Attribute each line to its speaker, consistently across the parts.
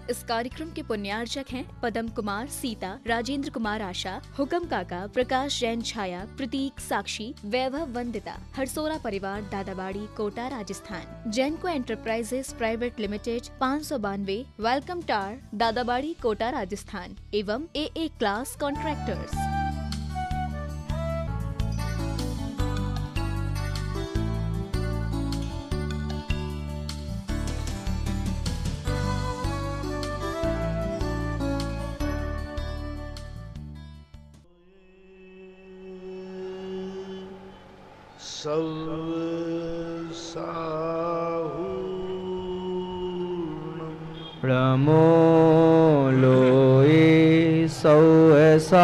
Speaker 1: इस कार्यक्रम के पुण्यार्चक हैं पदम कुमार, सीता, राजेंद्र कुमार, आशा, हुकम काका, प्रकाश जैन, छाया, प्रतीक, साक्षी, वैभव, वंदिता, हरसोरा परिवार, Dadabari, Kota, Rajasthan. Jainco enterprises private limited, 592, welcome tower, Dadabari, Kota, Rajasthan एवं AA क्लास कॉन्ट्रैक्टर्स।
Speaker 2: प्रमोलोये सौसाहूरम।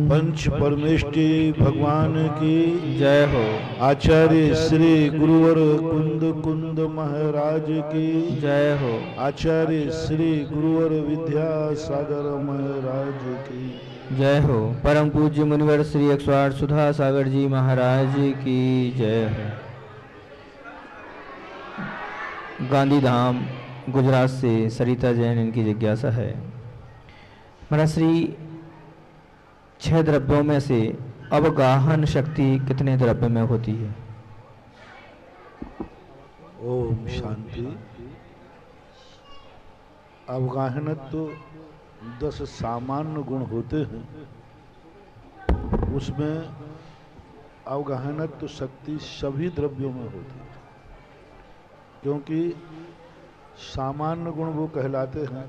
Speaker 3: पंच परमेष्टि भगवान की
Speaker 2: जय हो।
Speaker 3: आचार्य श्री गुरुवर कुंद कुंद महाराज की
Speaker 2: जय हो।
Speaker 3: आचार्य श्री गुरुवर विद्यासागर महाराज की
Speaker 2: जय हो। परम पूज्य मुनिवर श्री 108 सुधा सागर जी महाराज की जय हो। गांधीधाम गुजरात से सरिता जैन, इनकी जिज्ञासा है, महाराज श्री 6 द्रव्यों में से अवगाहन शक्ति कितने द्रव्य में होती है?
Speaker 3: ओम शांति। अवगाहनत तो 10 सामान्य गुण होते हैं, उसमें अवगाहनत तो शक्ति सभी द्रव्यों में होती है, क्योंकि सामान्य गुण वो कहलाते हैं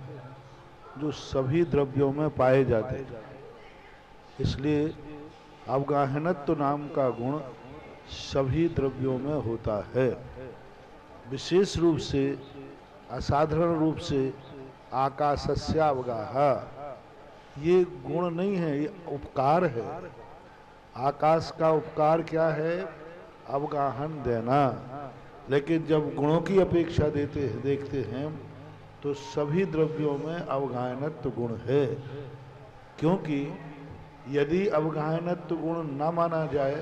Speaker 3: जो सभी द्रव्यों में पाए जाते हैं। इसलिए अवगाहनत्व नाम का गुण सभी द्रव्यों में होता है। विशेष रूप से, असाधारण रूप से आकाशस्यावगाह, ये गुण नहीं है, ये उपकार है। आकाश का उपकार क्या है? अवगाहन देना। लेकिन जब गुणों की अपेक्षा देखते हैं तो सभी द्रव्यों में अवगाहनत्व गुण है, क्योंकि यदि अवगाहनत्व गुण न माना जाए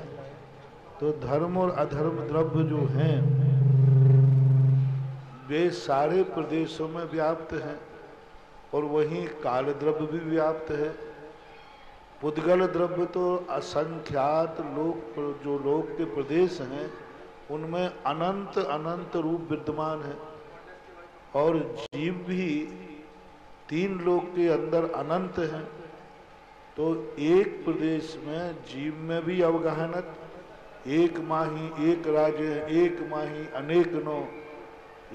Speaker 3: तो धर्म और अधर्म द्रव्य जो हैं वे सारे प्रदेशों में व्याप्त हैं, और वहीं काल द्रव्य भी व्याप्त है। पुद्गल द्रव्य तो असंख्यात लोक, जो लोक के प्रदेश हैं उनमें अनंत अनंत रूप विद्यमान है, और जीव भी 3 लोक के अंदर अनंत हैं। तो एक प्रदेश में जीव में भी अवगाहनत, एक माही एक राज्य, एक माही अनेक नो,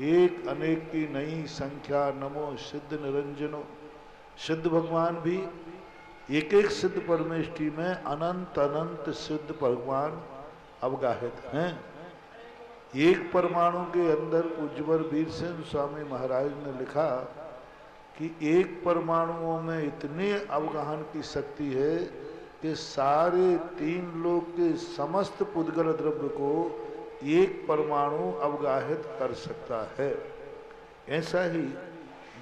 Speaker 3: एक अनेक की नई संख्या, नमो सिद्ध निरंजनो। सिद्ध भगवान भी एक एक सिद्ध परमेष्टि में अनंत अनंत सिद्ध भगवान अवगाहित हैं। एक परमाणु के अंदर पूज्यवर वीरसेन स्वामी महाराज ने लिखा कि एक परमाणुओं में इतने अवगाहन की शक्ति है कि सारे 3 लोक के समस्त पुद्गल द्रव्य को एक परमाणु अवगाहित कर सकता है। ऐसा ही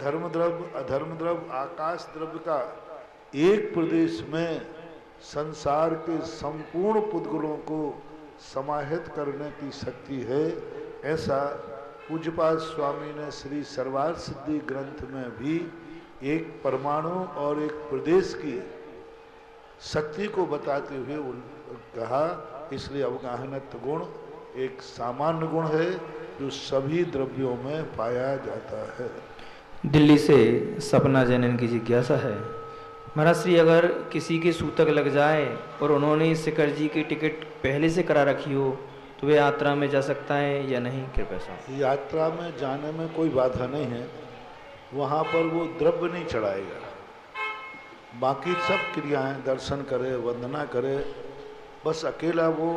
Speaker 3: धर्म द्रव्य, अधर्म द्रव्य, आकाश द्रव्य का एक प्रदेश में संसार के संपूर्ण पुद्गलों को समाहित करने की शक्ति है। ऐसा पूज्यपाद स्वामी ने श्री सर्वार्थ सिद्धि ग्रंथ में भी एक परमाणु और एक प्रदेश की शक्ति को बताते हुए कहा। इसलिए अवगाहनत्व गुण एक सामान्य गुण है जो सभी द्रव्यों में पाया जाता है।
Speaker 2: दिल्ली से सपना जैन की जिज्ञासा है, महाराज श्री अगर किसी के सूतक लग जाए और उन्होंने शिखर जी की टिकट पहले से करा रखी हो तो वे यात्रा में जा सकता है या नहीं? कृपया साहब।
Speaker 3: यात्रा में जाने में कोई बाधा नहीं है, वहाँ पर वो द्रव्य नहीं चढ़ाएगा, बाकी सब क्रियाएं दर्शन करे, वंदना करे, बस अकेला वो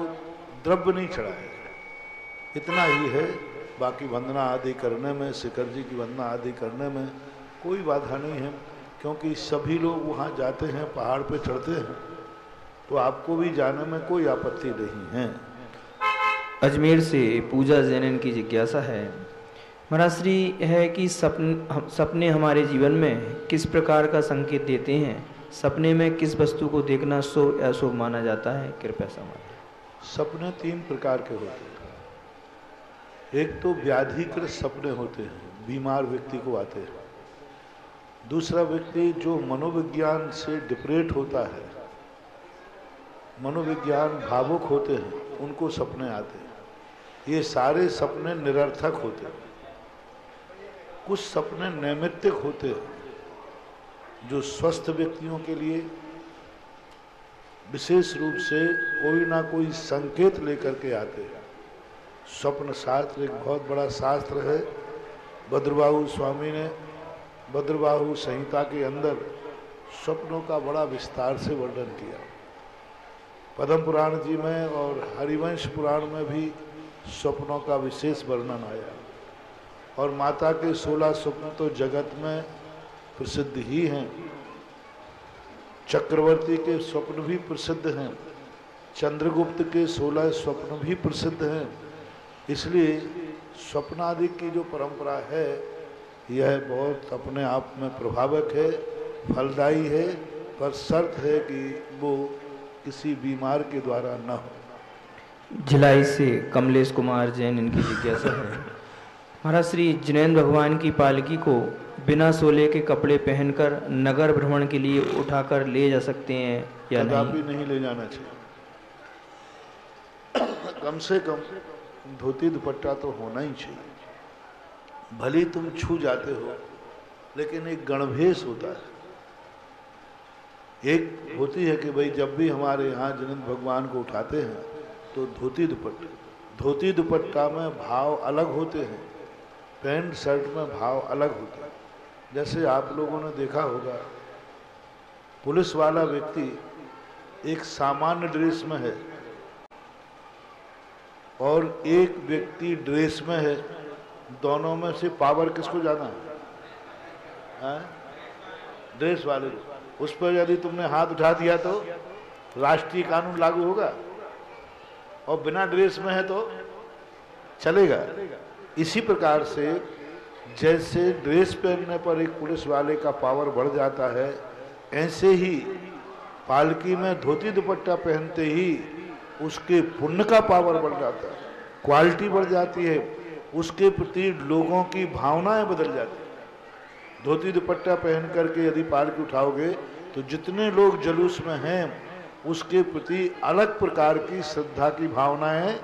Speaker 3: द्रव्य नहीं चढ़ाएगा, इतना ही है। बाकी वंदना आदि करने में, शिखर जी की वंदना आदि करने में कोई बाधा नहीं है, क्योंकि सभी लोग वहाँ जाते हैं, पहाड़ पे चढ़ते हैं, तो आपको भी जाने में कोई आपत्ति नहीं है।
Speaker 2: अजमेर से पूजा जैन की जिज्ञासा है, महाराज श्री है कि सपने हमारे जीवन में किस प्रकार का संकेत देते हैं? सपने में किस वस्तु को देखना शुभ या अशुभ माना जाता है? कृपया समझाएं।
Speaker 3: सपने 3 प्रकार के होते हैं। एक तो व्याधिकृत सपने होते हैं, बीमार व्यक्ति को आते हैं। दूसरा व्यक्ति जो मनोविज्ञान से डिप्रेट होता है, मनोविज्ञान भावुक होते हैं, उनको सपने आते हैं। ये सारे सपने निरर्थक होते हैं। कुछ सपने नैमित्तिक होते हैं जो स्वस्थ व्यक्तियों के लिए विशेष रूप से कोई ना कोई संकेत लेकर के आते हैं। स्वप्न शास्त्र एक बहुत बड़ा शास्त्र है। भद्रबाहु स्वामी ने भद्रबाहु संहिता के अंदर स्वप्नों का बड़ा विस्तार से वर्णन किया। पद्म पुराण जी में और हरिवंश पुराण में भी स्वप्नों का विशेष वर्णन आया। और माता के 16 स्वप्न तो जगत में प्रसिद्ध ही हैं। चक्रवर्ती के स्वप्न भी प्रसिद्ध हैं, चंद्रगुप्त के 16 स्वप्न भी प्रसिद्ध हैं। इसलिए स्वप्नादि की जो परंपरा है यह बहुत अपने आप में प्रभावक है, फलदायी है, पर शर्त है कि वो किसी बीमार के द्वारा न हो।
Speaker 2: भिलाई से कमलेश कुमार जैन, इनकी जिज्ञासा है, महाराज श्री जिनेंद्र भगवान की पालकी को बिना सोले के कपड़े पहनकर नगर भ्रमण के लिए उठाकर ले जा सकते हैं या
Speaker 3: कदापि नहीं ले जाना चाहिए। कम से कम धोती दुपट्टा तो होना ही चाहिए। भले तुम छू जाते हो, लेकिन एक गणभेश होता है। एक होती है कि भाई जब भी हमारे यहाँ जिनेंद्र भगवान को उठाते हैं तो धोती दुपट्टा में भाव अलग होते हैं, पैंट शर्ट में भाव अलग होते हैं। जैसे आप लोगों ने देखा होगा, पुलिस वाला व्यक्ति एक सामान्य ड्रेस में है और एक व्यक्ति ड्रेस में है, दोनों में से पावर किसको ज्यादा है? ड्रेस वाले को। उस पर यदि तुमने हाथ उठा दिया तो राष्ट्रीय कानून लागू होगा, और बिना ड्रेस में है तो चलेगा। इसी प्रकार से जैसे ड्रेस पहनने पर एक पुलिस वाले का पावर बढ़ जाता है, ऐसे ही पालकी में धोती दुपट्टा पहनते ही उसके पुण्य का पावर बढ़ जाता है, क्वालिटी बढ़ जाती है, उसके प्रति लोगों की भावनाएं बदल जाती है। धोती दुपट्टा पहन करके यदि पालकी उठाओगे तो जितने लोग जुलूस में हैं उसके प्रति अलग प्रकार की श्रद्धा की भावनाएं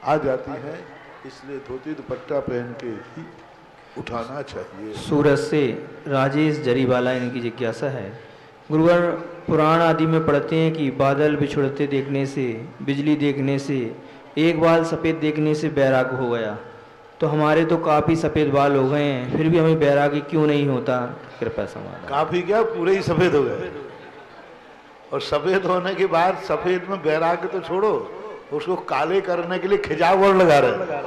Speaker 3: आ जाती हैं। इसलिए धोती दुपट्टा पहन के ही उठाना चाहिए।
Speaker 2: सूरत से राजेश जरीवाला, इनकी जिज्ञासा है, गुरुवर पुराण आदि में पढ़ते हैं कि बादल बिछुड़ते देखने से, बिजली देखने से, एक बाल सफ़ेद देखने से बैराग हो गया। तो हमारे तो काफ़ी सफ़ेद बाल हो गए हैं, फिर भी हमें बैरागी क्यों नहीं होता? कृपया समाधान।
Speaker 3: काफ़ी क्या, पूरे ही सफ़ेद हो गए। और सफ़ेद होने के बाद सफ़ेद में बैराग तो छोड़ो, उसको काले करने के लिए खिंचाव और लगा रहे।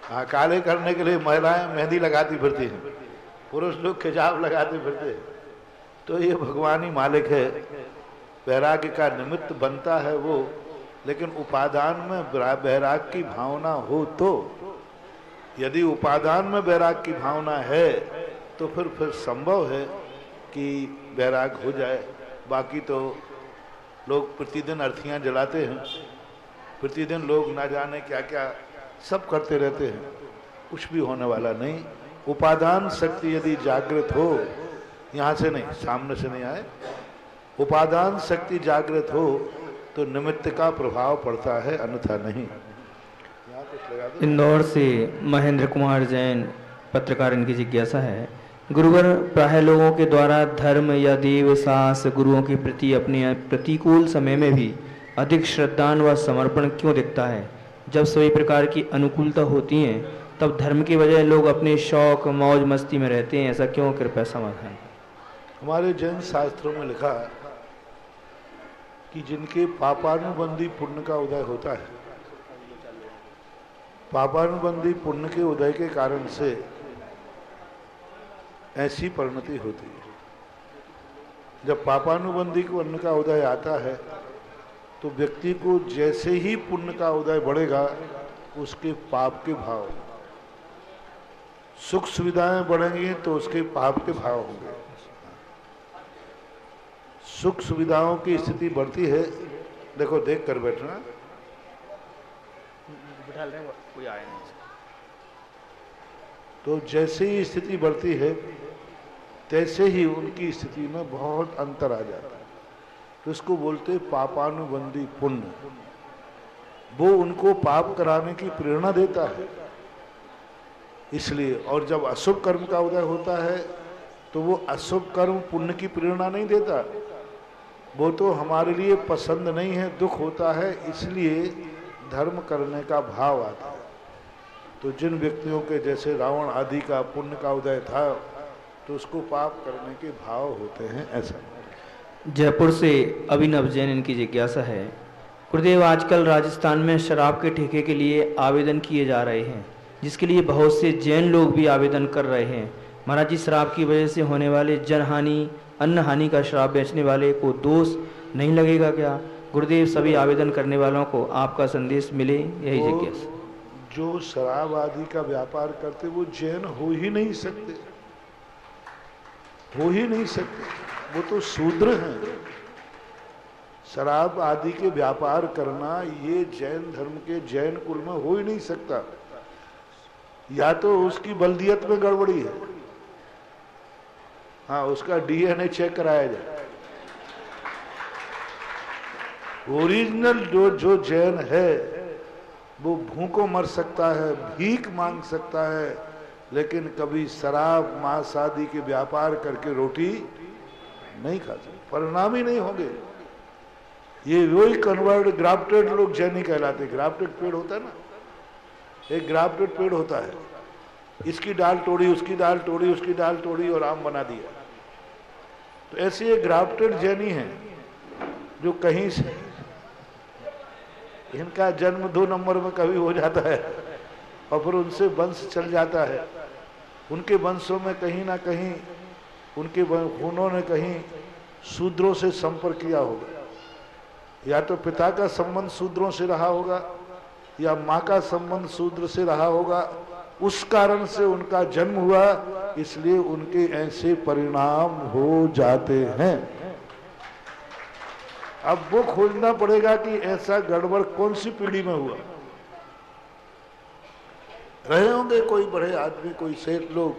Speaker 3: हाँ, काले करने के लिए महिलाएं मेहंदी लगाती फिरती हैं, पुरुष लोग खिंचाव लगाते फिरते हैं। तो ये भगवान ही मालिक है, बैराग का निमित्त बनता है वो। लेकिन उपादान में बैराग की भावना हो तो, यदि उपादान में बैराग की भावना है तो फिर संभव है कि बैराग हो जाए। बाकी तो लोग प्रतिदिन अर्थियां जलाते हैं, प्रतिदिन लोग ना जाने क्या क्या सब करते रहते हैं, कुछ भी होने वाला नहीं। उपादान शक्ति यदि जागृत हो, यहाँ से नहीं, सामने से नहीं आए, उपादान शक्ति जागृत हो तो निमित्त का प्रभाव पड़ता है, अन्यथा नहीं।
Speaker 2: इंदौर से महेंद्र कुमार जैन, पत्रकार, इनकी जिज्ञासा है, गुरुवर प्राय लोगों के द्वारा धर्म या देव साहस गुरुओं के प्रति अपने प्रतिकूल समय में भी अधिक श्रद्धान व समर्पण क्यों दिखता है? जब सभी प्रकार की अनुकूलता होती हैं तब धर्म की बजाय लोग अपने शौक मौज मस्ती में रहते हैं, ऐसा क्यों? कृपया समाधान।
Speaker 3: हमारे जैन शास्त्रों में लिखा है कि जिनके पापानुबंधी पुण्य का उदय होता है, पापानुबंधी पुण्य के उदय के कारण से ऐसी परिणति होती है। जब पापानुबंधी पुण्य का उदय आता है तो व्यक्ति को जैसे ही पुण्य का उदय बढ़ेगा उसके पाप के भाव, सुख सुविधाएं बढ़ेंगी तो उसके पाप के भाव होंगे। सुख सुविधाओं की स्थिति बढ़ती है, देखो देख कर बैठना,
Speaker 2: बिठा लें, कोई आया नहीं।
Speaker 3: तो जैसे ही स्थिति बढ़ती है तैसे ही उनकी स्थिति में बहुत अंतर आ जाता है। तो इसको बोलते पापानुबंधी पुण्य। वो उनको पाप कराने की प्रेरणा देता है इसलिए। और जब अशुभ कर्म का उदय होता है तो वो अशुभ कर्म पुण्य की प्रेरणा नहीं देता, वो तो हमारे लिए पसंद नहीं है, दुख होता है, इसलिए धर्म करने का भाव आता है। तो जिन व्यक्तियों के जैसे रावण आदि का पुण्य का उदय था तो उसको पाप करने के भाव होते हैं, ऐसा।
Speaker 2: जयपुर से अभिनव जैन इनकी जिज्ञासा है, गुरुदेव आजकल राजस्थान में शराब के ठेके के लिए आवेदन किए जा रहे हैं, जिसके लिए बहुत से जैन लोग भी आवेदन कर रहे हैं। महाराज जी, शराब की वजह से होने वाले जनहानि, अन्न हानि का शराब बेचने वाले को दोष नहीं लगेगा क्या? गुरुदेव, सभी आवेदन करने वालों को आपका संदेश मिले, यही जिज्ञासा।
Speaker 3: जो शराब आदि का व्यापार करते वो जैन हो ही नहीं सकते, हो ही नहीं सकते, वो तो शूद्र हैं। शराब आदि के व्यापार करना ये जैन धर्म के जैन कुल में हो ही नहीं सकता। या तो उसकी बल्दियत में गड़बड़ी है, हाँ, उसका डीएनए चेक कराया जाए। ओरिजिनल जो जैन है वो भूखों मर सकता है, भीख मांग सकता है, लेकिन कभी शराब मांस आदि के व्यापार करके रोटी नहीं खा सकता, परिणाम ही नहीं होंगे। ये वही कन्वर्ट ग्राफ्टेड लोग जैनी कहलाते। ग्राफ्टेड पेड़ होता है ना, एक ग्राफ्टेड पेड़ होता है, इसकी डाल तोड़ी, उसकी डाल तोड़ी, उसकी डाल तोड़ी और आम बना दिया। तो ऐसे ये ग्राफ्टेड जैनी हैं जो कहीं से, इनका जन्म 2 नंबर में कभी हो जाता है और फिर उनसे वंश चल जाता है। उनके वंशों में कहीं ना कहीं उनके खूनों ने कहीं शूद्रों से संपर्क किया होगा, या तो पिता का संबंध शूद्रों से रहा होगा या माँ का संबंध शूद्र से रहा होगा, उस कारण से उनका जन्म हुआ, इसलिए उनके ऐसे परिणाम हो जाते हैं। अब वो खोजना पड़ेगा कि ऐसा गड़बड़ कौन सी पीढ़ी में हुआ। रहे होंगे कोई बड़े आदमी, कोई सेठ लोग,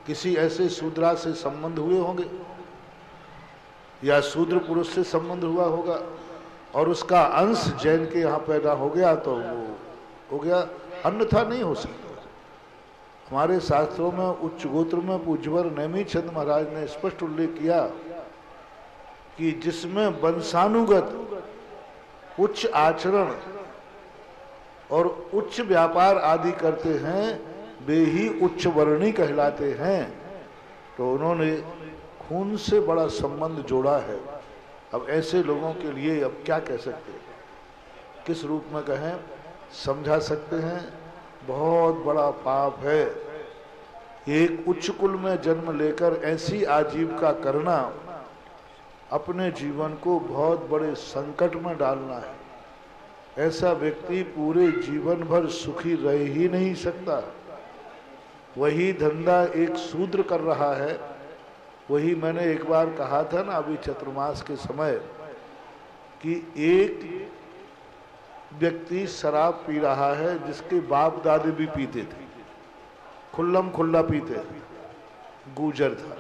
Speaker 3: किसी ऐसे शूद्रा से संबंध हुए होंगे या शूद्र पुरुष से संबंध हुआ होगा और उसका अंश जैन के यहाँ पैदा हो गया तो वो हो गया, अन्यथा नहीं हो सकता। हमारे शास्त्रों में उच्च गोत्र में पूज्यवर नेमिचंद महाराज ने स्पष्ट उल्लेख किया कि जिसमें वंशानुगत उच्च आचरण और उच्च व्यापार आदि करते हैं वे ही उच्च वर्णी कहलाते हैं। तो उन्होंने खून से बड़ा संबंध जोड़ा है। अब ऐसे लोगों के लिए अब क्या कह सकते हैं, किस रूप में कहें, समझा सकते हैं, बहुत बड़ा पाप है। एक उच्च कुल में जन्म लेकर ऐसी आजीविका करना अपने जीवन को बहुत बड़े संकट में डालना है। ऐसा व्यक्ति पूरे जीवन भर सुखी रह ही नहीं सकता। वही धंधा एक शूद्र कर रहा है। वही मैंने एक बार कहा था ना अभी चतुर्मास के समय कि एक व्यक्ति शराब पी रहा है जिसके बाप दादे भी पीते थे, खुल्लम खुल्ला पीते थे, गुजर था,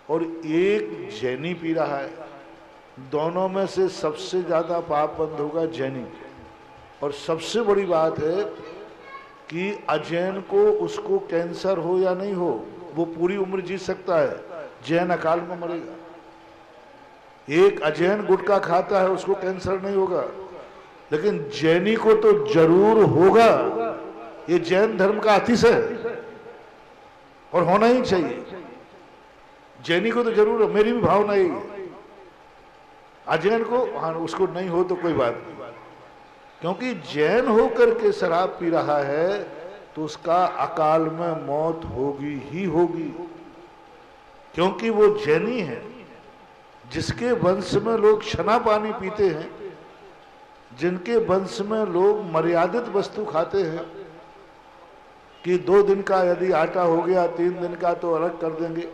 Speaker 3: और एक जैनी पी रहा है। दोनों में से सबसे ज्यादा पाप बंद होगा जैनी। और सबसे बड़ी बात है कि अजैन को उसको कैंसर हो या नहीं हो वो पूरी उम्र जी सकता है, जैन अकाल में मरेगा। एक अजैन गुटखा खाता है उसको कैंसर नहीं होगा, लेकिन जैनी को तो जरूर होगा। ये जैन धर्म का अतिशय है और होना ही चाहिए। जैनी को तो जरूर है, मेरी भी भावना यही है। अजैन को हाँ उसको नहीं हो तो कोई बात नहीं, क्योंकि जैन होकर के शराब पी रहा है तो उसका अकाल में मौत होगी ही होगी, क्योंकि वो जैनी है। जिसके वंश में लोग छना पानी पीते हैं, जिनके वंश में लोग मर्यादित वस्तु खाते हैं कि 2 दिन का यदि आटा हो गया 3 दिन का तो अलग कर देंगे,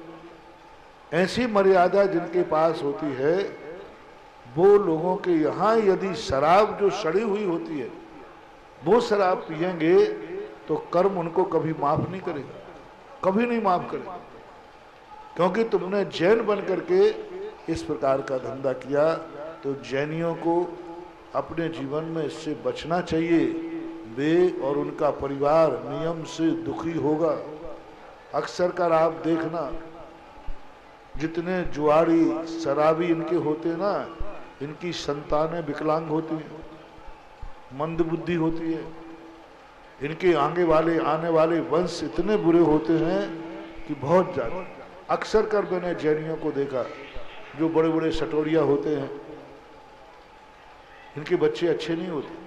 Speaker 3: ऐसी मर्यादा जिनके पास होती है, वो लोगों के यहाँ यदि शराब जो सड़ी हुई होती है वो शराब पिएंगे तो कर्म उनको कभी माफ नहीं करेगा, कभी नहीं माफ करेगा, क्योंकि तुमने जैन बन करके इस प्रकार का धंधा किया। तो जैनियों को अपने जीवन में इससे बचना चाहिए। वे और उनका परिवार नियम से दुखी होगा। अक्सर कर आप देखना, जितने जुआरी शराबी इनके होते ना, इनकी संतानें विकलांग होती हैं, मंदबुद्धि होती है। इनके आने वाले वंश इतने बुरे होते हैं कि बहुत ज्यादा। अक्सर कर मैंने जैनियों को देखा, जो बड़े बड़े सटोरिया होते हैं, इनके बच्चे अच्छे नहीं होते।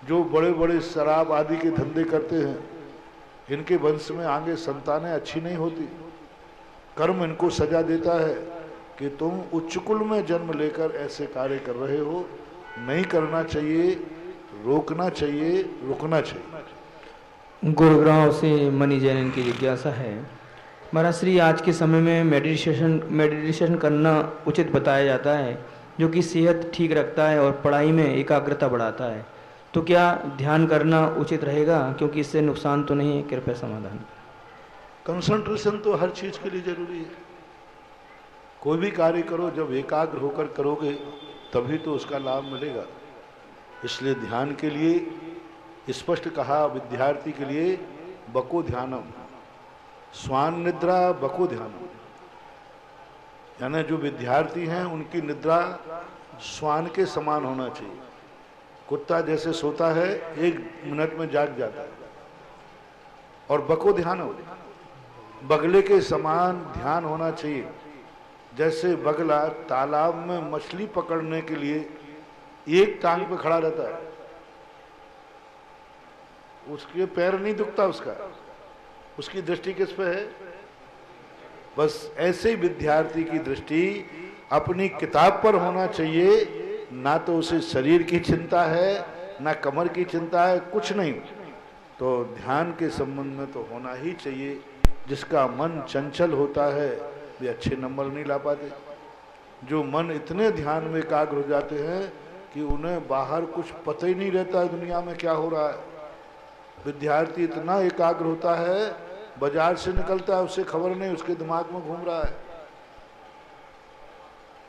Speaker 3: जो बड़े बड़े शराब आदि के धंधे करते हैं, इनके वंश में आगे संतानें अच्छी नहीं होती। कर्म इनको सजा देता है कि तुम उच्च कुल में जन्म लेकर ऐसे कार्य कर रहे हो, नहीं करना चाहिए, रोकना चाहिए, रुकना चाहिए।
Speaker 2: गुरुग्राम से मनी जैन की जिज्ञासा है, महाराज श्री आज के समय में मेडिटेशन करना उचित बताया जाता है, जो कि सेहत ठीक रखता है और पढ़ाई में एकाग्रता बढ़ाता है, तो क्या ध्यान करना उचित रहेगा, क्योंकि इससे नुकसान तो नहीं है? कृपया समाधान।
Speaker 3: कंसंट्रेशन तो हर चीज के लिए जरूरी है। कोई भी कार्य करो, जब एकाग्र होकर करोगे तभी तो उसका लाभ मिलेगा। इसलिए ध्यान के लिए स्पष्ट कहा, विद्यार्थी के लिए बको ध्यानम, स्वान निद्रा बको ध्यानम, यानी जो विद्यार्थी हैं उनकी निद्रा स्वान के समान होना चाहिए। कुत्ता जैसे सोता है 1 मिनट में जाग जाता है, और बको ध्यानम, बगले के समान ध्यान होना चाहिए। जैसे बगला तालाब में मछली पकड़ने के लिए एक टांग पे खड़ा रहता है, उसके पैर नहीं दुखता, उसकी दृष्टि किस पे है? बस ऐसे ही विद्यार्थी की दृष्टि अपनी किताब पर होना चाहिए। ना तो उसे शरीर की चिंता है, ना कमर की चिंता है, कुछ नहीं। तो ध्यान के संबंध में तो होना ही चाहिए। जिसका मन चंचल होता है वे अच्छे नंबर नहीं ला पाते। जो मन इतने ध्यान में एकाग्र हो जाते हैं कि उन्हें बाहर कुछ पता ही नहीं रहता है दुनिया में क्या हो रहा है। विद्यार्थी इतना एकाग्र होता है, बाजार से निकलता है उसे खबर नहीं उसके दिमाग में घूम रहा है।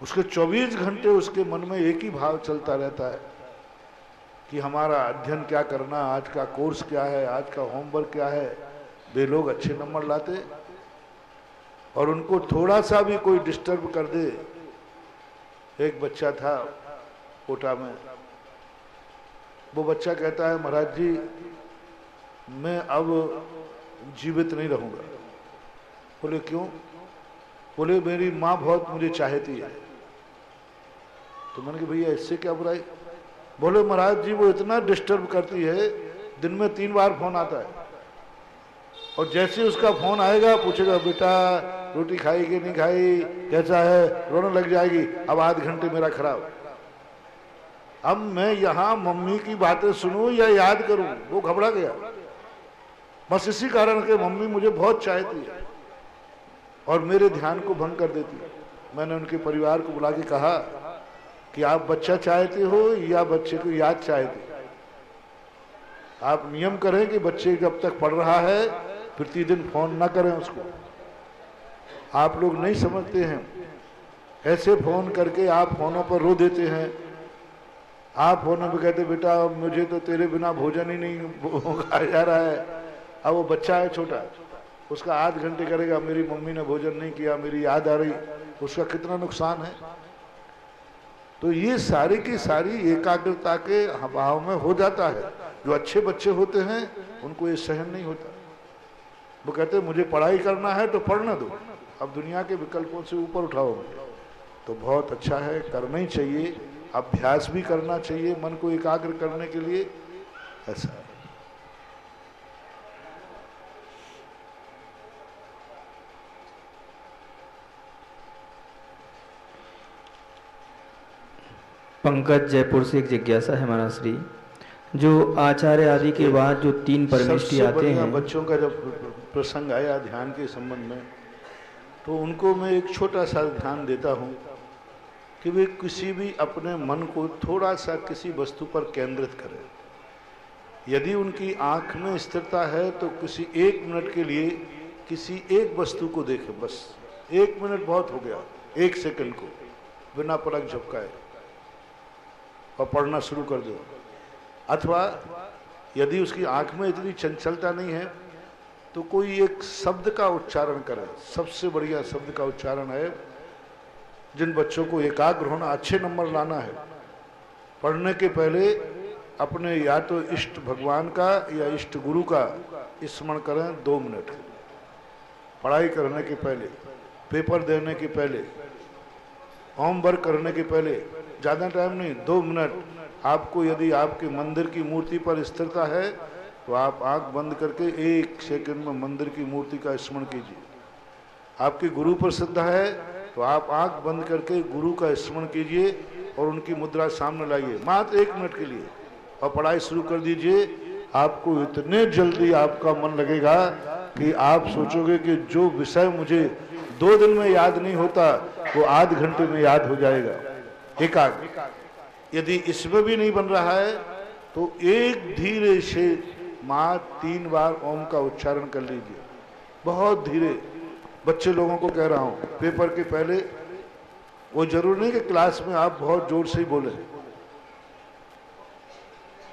Speaker 3: उसके 24 घंटे उसके मन में एक ही भाव चलता रहता है कि हमारा अध्ययन क्या करना, आज का कोर्स क्या है, आज का होमवर्क क्या है। वे लोग अच्छे नंबर लाते, और उनको थोड़ा सा भी कोई डिस्टर्ब कर दे। एक बच्चा था कोटा में, वो बच्चा कहता है महाराज जी मैं अब जीवित नहीं रहूंगा। बोले क्यों? बोले मेरी माँ बहुत मुझे चाहती है। तो मैंने कहा भैया इससे क्या बुराई? बोले महाराज जी वो इतना डिस्टर्ब करती है, दिन में 3 बार फोन आता है, और जैसे उसका फोन आएगा पूछेगा बेटा रोटी खाई कि नहीं खाई, कैसा है, रोने लग जाएगी। अब आध घंटे मेरा खराब। अब मैं यहाँ मम्मी की बातें सुनूं या याद करूं? वो घबरा गया। बस इसी कारण के मम्मी मुझे बहुत चाहती है और मेरे ध्यान को भंग कर देती है। मैंने उनके परिवार को बुला के कहा कि आप बच्चा चाहते हो या बच्चे को याद चाहते हो? आप नियम करें कि बच्चे जब तक पढ़ रहा है प्रतिदिन फोन ना करें उसको। आप लोग नहीं समझते हैं, ऐसे फोन करके आप फोनों पर रो देते हैं। आप फोनों पे कहते बेटा मुझे तो तेरे बिना भोजन ही नहीं खाया जा रहा है। अब वो बच्चा है छोटा, उसका आध घंटे करेगा मेरी मम्मी ने भोजन नहीं किया, मेरी याद आ रही, उसका कितना नुकसान है। तो ये सारी की सारी एकाग्रता के अभाव में हो जाता है। जो अच्छे बच्चे होते हैं उनको ये सहन नहीं होता। वो कहते मुझे पढ़ाई करना है तो पढ़ना दो, अब दुनिया के विकल्पों से ऊपर उठाओ। तो बहुत अच्छा है, करना ही चाहिए, अभ्यास भी करना चाहिए मन को एकाग्र करने के लिए। ऐसा है।
Speaker 2: पंकज जयपुर से एक जिज्ञासा है महाराज श्री, जो आचार्य आदि के बाद जो 3 परमेष्टि आते हैं,
Speaker 3: बच्चों का जब प्रसंग आया ध्यान के संबंध में, तो उनको मैं एक छोटा सा ध्यान देता हूँ कि वे किसी भी अपने मन को थोड़ा सा किसी वस्तु पर केंद्रित करें। यदि उनकी आंख में स्थिरता है तो किसी 1 मिनट के लिए किसी एक वस्तु को देखें, बस 1 मिनट बहुत हो गया, 1 सेकंड को बिना पलक झपकाए और पढ़ना शुरू कर दो। अथवा यदि उसकी आंख में इतनी चंचलता नहीं है तो कोई एक शब्द का उच्चारण करें। सबसे बढ़िया शब्द का उच्चारण है, जिन बच्चों को एकाग्र होना, अच्छे नंबर लाना है, पढ़ने के पहले अपने या तो इष्ट भगवान का या इष्ट गुरु का स्मरण करें 2 मिनट। पढ़ाई करने के पहले, पेपर देने के पहले, होमवर्क करने के पहले, ज़्यादा टाइम नहीं, 2 मिनट। आपको यदि आपके मंदिर की मूर्ति पर स्थिरता है तो आप आंख बंद करके 1 सेकंड में मंदिर की मूर्ति का स्मरण कीजिए। आपके गुरु पर श्रद्धा है तो आप आंख बंद करके गुरु का स्मरण कीजिए और उनकी मुद्रा सामने लाइए, मात्र 1 मिनट के लिए, और पढ़ाई शुरू कर दीजिए। आपको इतने जल्दी आपका मन लगेगा कि आप सोचोगे कि जो विषय मुझे 2 दिन में याद नहीं होता वो आध घंटे में याद हो जाएगा, एकाग्र। यदि इसमें भी नहीं बन रहा है तो एक धीरे से मात्र 3 बार ओम का उच्चारण कर लीजिए, बहुत धीरे। बच्चे लोगों को कह रहा हूँ, पेपर के पहले, वो जरूर नहीं कि क्लास में आप बहुत जोर से ही बोले,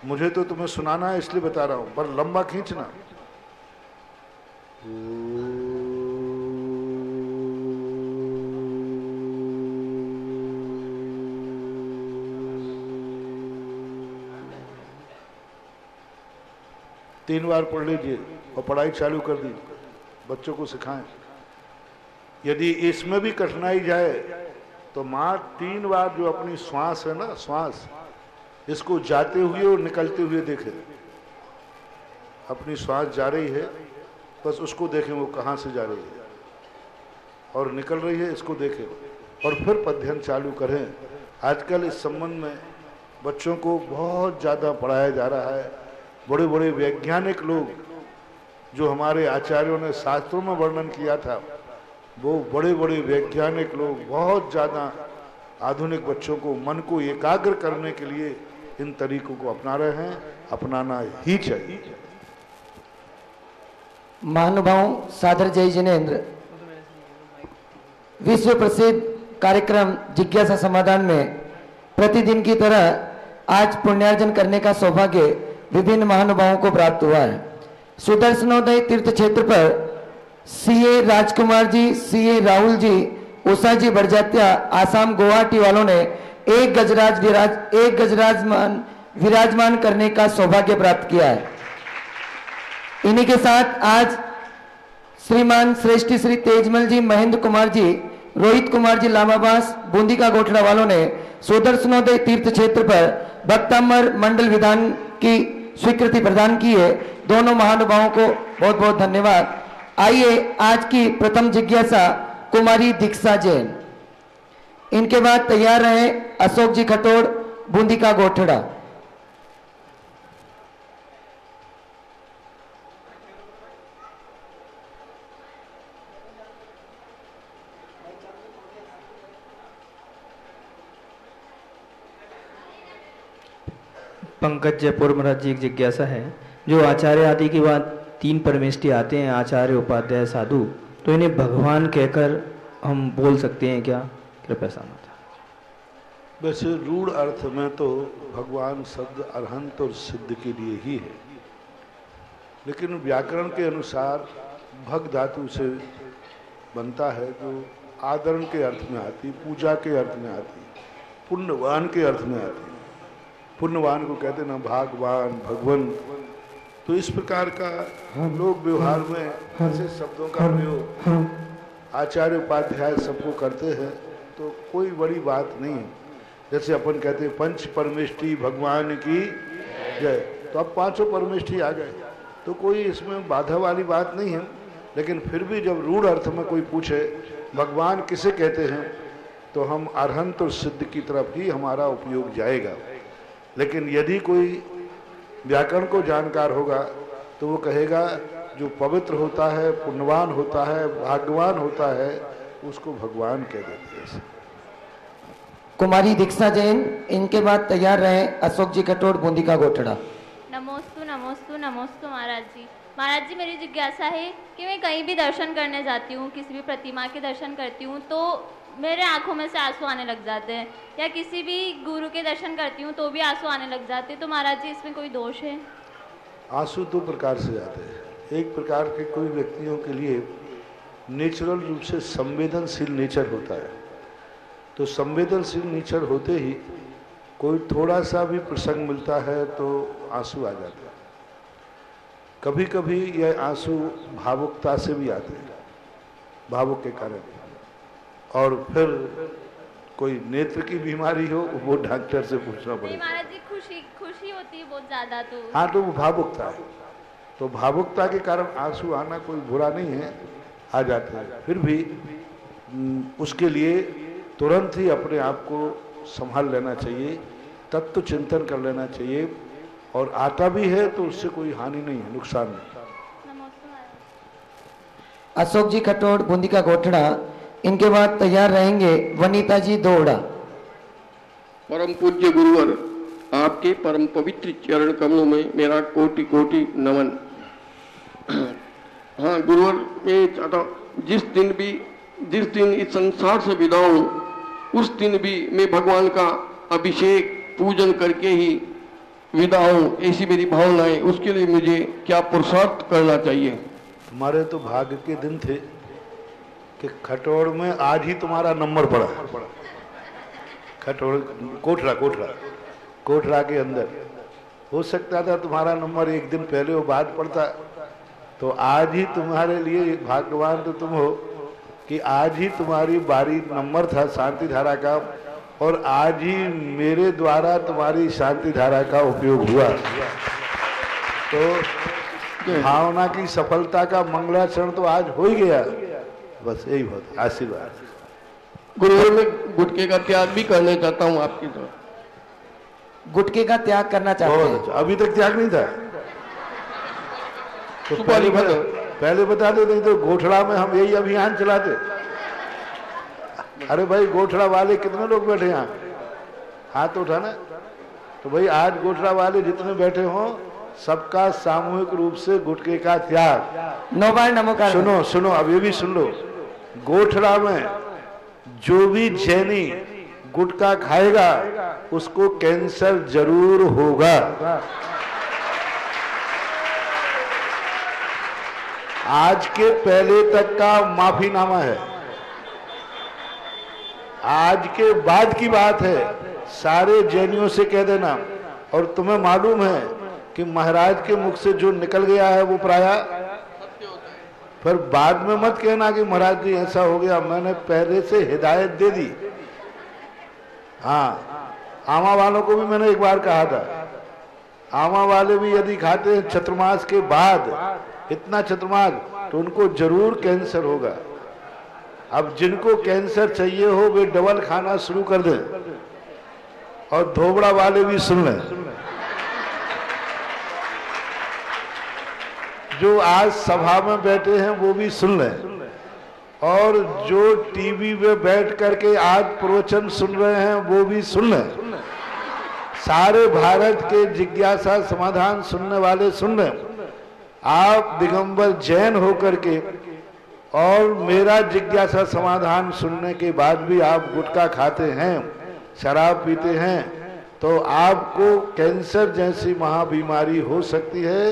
Speaker 3: मुझे तो तुम्हें सुनाना है इसलिए बता रहा हूं, पर लंबा खींचना। तीन बार पढ़ लीजिए और पढ़ाई चालू कर दीजिए, बच्चों को सिखाएं। यदि इसमें भी कठिनाई जाए तो मात्र 3 बार जो अपनी श्वास है ना, श्वास, इसको जाते हुए और निकलते हुए देखें। अपनी श्वास जा रही है, बस उसको देखें वो कहाँ से जा रही है, और निकल रही है इसको देखें, और फिर पध्यन चालू करें। आजकल इस संबंध में बच्चों को बहुत ज़्यादा पढ़ाया जा रहा है। बड़े बड़े वैज्ञानिक लोग जो हमारे आचार्यों ने शास्त्रों में वर्णन किया था, वो बड़े बड़े वैज्ञानिक लोग बहुत ज़्यादा आधुनिक बच्चों को, मन को एकाग्र करने के लिए इन तरीकों को अपना रहे हैं, अपनाना ही चाहिए।
Speaker 4: महानुभाव सादर जय जिनेन्द्र, विश्व प्रसिद्ध कार्यक्रम जिज्ञासा समाधान में प्रतिदिन की तरह आज पुण्यार्जन करने का सौभाग्य विभिन्न महानुभावों को प्राप्त हुआ है। सुदर्शनोदय तीर्थ क्षेत्र पर सीए राजकुमार जी, सीए राहुल जी, उषा जी बरजात्या, आसाम गुवाहाटी वालों ने एक गजराज विराजमान करने का सौभाग्य प्राप्त किया है। इन्हीं के साथ आज श्रीमान श्रेष्ठी श्री तेजमल जी, महेंद्र कुमार जी, रोहित कुमार जी लामाबास, बूंदी का गोठड़ा वालों ने सुदर्शनोदय तीर्थ क्षेत्र पर भक्तामर मंडल विधान की स्वीकृति प्रदान की है। दोनों महानुभावों को बहुत बहुत धन्यवाद। आइए आज की प्रथम जिज्ञासा कुमारी दीक्षा जैन, इनके बाद तैयार रहे अशोक जी खटोड़, बूंदी का गोठड़ा।
Speaker 2: पंकज जयपुर महाराज जी, एक जिज्ञासा है, जो आचार्य आदि के बाद 3 परमेष्ठी आते हैं, आचार्य, उपाध्याय, साधु, तो इन्हें भगवान कहकर हम बोल सकते हैं क्या? कृपया समाधान।
Speaker 3: वैसे रूढ़ अर्थ में तो भगवान शब्द अरहंत और सिद्ध के लिए ही है, लेकिन व्याकरण के अनुसार भग धातु से बनता है, जो आदरण के अर्थ में आती, पूजा के अर्थ में आती, पुण्यवान के अर्थ में आती। पुण्यवान को कहते ना भागवान, भगवान। तो इस प्रकार का लोग व्यवहार में ऐसे शब्दों का प्रयोग आचार्य उपाध्याय सबको करते हैं, तो कोई बड़ी बात नहीं है। जैसे अपन कहते हैं पंच परमेष्ठी भगवान की जय, तो अब 5 परमेष्ठी आ गए, तो कोई इसमें बाधा वाली बात नहीं है। लेकिन फिर भी जब रूढ़ अर्थ में कोई पूछे भगवान किसे कहते हैं, तो हम अरहंत और सिद्ध की तरफ ही हमारा उपयोग जाएगा। लेकिन यदि कोई व्याकरण को जानकार होगा तो वो कहेगा जो पवित्र होता है, पुण्यवान होता है, भाग्यवान होता है, उसको भगवान कह देते हैं।
Speaker 4: कुमारी दीक्षा जैन, इनके बाद तैयार रहे अशोक जी खटोड़, बूंदी का गोठड़ा।
Speaker 5: नमोस्तु नमोस्तु नमोस्तु महाराज जी। महाराज जी, मेरी जिज्ञासा है कि मैं कहीं भी दर्शन करने जाती हूँ, किसी भी प्रतिमा के दर्शन करती हूँ तो मेरे आंखों में से आंसू आने लग जाते हैं, या किसी भी गुरु के दर्शन करती हूँ तो भी आंसू आने लग जाते हैं, तो महाराज जी इसमें कोई दोष है?
Speaker 3: आंसू दो प्रकार से आते हैं। एक प्रकार के कोई व्यक्तियों के लिए नेचुरल रूप से संवेदनशील नेचर होता है, तो संवेदनशील नेचर होते ही कोई थोड़ा सा भी प्रसंग मिलता है तो आंसू आ जाते हैं। कभी कभी यह आंसू भावुकता से भी आते हैं, भावुक के कारण, और फिर कोई नेत्र की बीमारी हो वो डॉक्टर से पूछना पड़ेगा।
Speaker 5: महाराज जी, खुशी होती है बहुत ज्यादा तो।
Speaker 3: हाँ, तो वो भावुकता है, तो भावुकता के कारण आंसू आना कोई बुरा नहीं है, आ जाते हैं। फिर भी उसके लिए तुरंत ही अपने आप को संभाल लेना चाहिए, तत्व चिंतन कर लेना चाहिए, और आता भी है तो उससे कोई हानि नहीं है, नुकसान नहीं।
Speaker 4: अशोक जी खटोड़, बूंदी का गोठड़ा, इनके बाद तैयार रहेंगे वनीता जी दोड़ा।
Speaker 6: परम पूज्य गुरुवर, आपके परम पवित्र चरण कमलों में मेरा कोटि कोटि नमन। हाँ गुरुवर, मैं चाहता हूँ जिस दिन इस संसार से विदा हूँ उस दिन भी मैं भगवान का अभिषेक पूजन करके ही विदा हूँ, ऐसी मेरी भावना है। उसके लिए मुझे क्या पुरुषार्थ करना चाहिए?
Speaker 3: तुम्हारे तो भाग्य के दिन थे कि खटोड़ में आज ही तुम्हारा नंबर पड़ा। खटोड़ कोठरा के अंदर हो सकता था तुम्हारा नंबर एक दिन पहले वो बाद पड़ता, तो आज ही तुम्हारे लिए भाग्यवान तो तुम हो कि आज ही तुम्हारी बारी नंबर था शांति धारा का, और आज ही मेरे द्वारा तुम्हारी शांति धारा का उपयोग हुआ। तो भावना की सफलता का मंगलाचरण तो आज हो ही गया, बस यही बहुत आशीर्वाद।
Speaker 6: गुरुवर, मैं गुटके का त्याग भी करना चाहता हूँ आपकी तरफ।
Speaker 4: गुटके का त्याग करना चाहते हैं?
Speaker 3: अच्छा, अभी तक त्याग नहीं था तो पहले बता दे, नहीं तो गोठड़ा में हम यही अभियान चलाते। अरे भाई, गोठड़ा वाले कितने लोग बैठे यहाँ, हाथ उठाना। तो भाई आज गोठड़ा वाले जितने बैठे हों सबका सामूहिक रूप से गुटके का त्याग।
Speaker 4: नमोकार।
Speaker 3: सुनो, अब ये भी सुन लो, गोठड़ा में जो भी जैनी गुटखा खाएगा उसको कैंसर जरूर होगा। आज के पहले तक का माफीनामा है, आज के बाद की बात है। सारे जैनियों से कह देना, और तुम्हें मालूम है कि महाराज के मुख से जो निकल गया है वो प्रायः, फिर बाद में मत कहना कि महाराज जी ऐसा हो गया, मैंने पहले से हिदायत दे दी। हाँ, आमा वालों को भी मैंने एक बार कहा था, आमा वाले भी यदि खाते हैं चतुर्मास के बाद इतना चतुर्मास तो उनको जरूर कैंसर होगा। अब जिनको कैंसर चाहिए हो वे डबल खाना शुरू कर दें, और धोबड़ा वाले भी सुन लें। जो आज सभा में बैठे हैं वो भी सुन लें, और जो टीवी पे बैठ करके आज प्रवचन सुन रहे हैं वो भी सुन लें। सारे भारत के जिज्ञासा समाधान सुनने वाले सुन लें। आप दिगंबर जैन होकर के और मेरा जिज्ञासा समाधान सुनने के बाद भी आप गुटखा खाते हैं, शराब पीते हैं, तो आपको कैंसर जैसी महाबीमारी हो सकती है।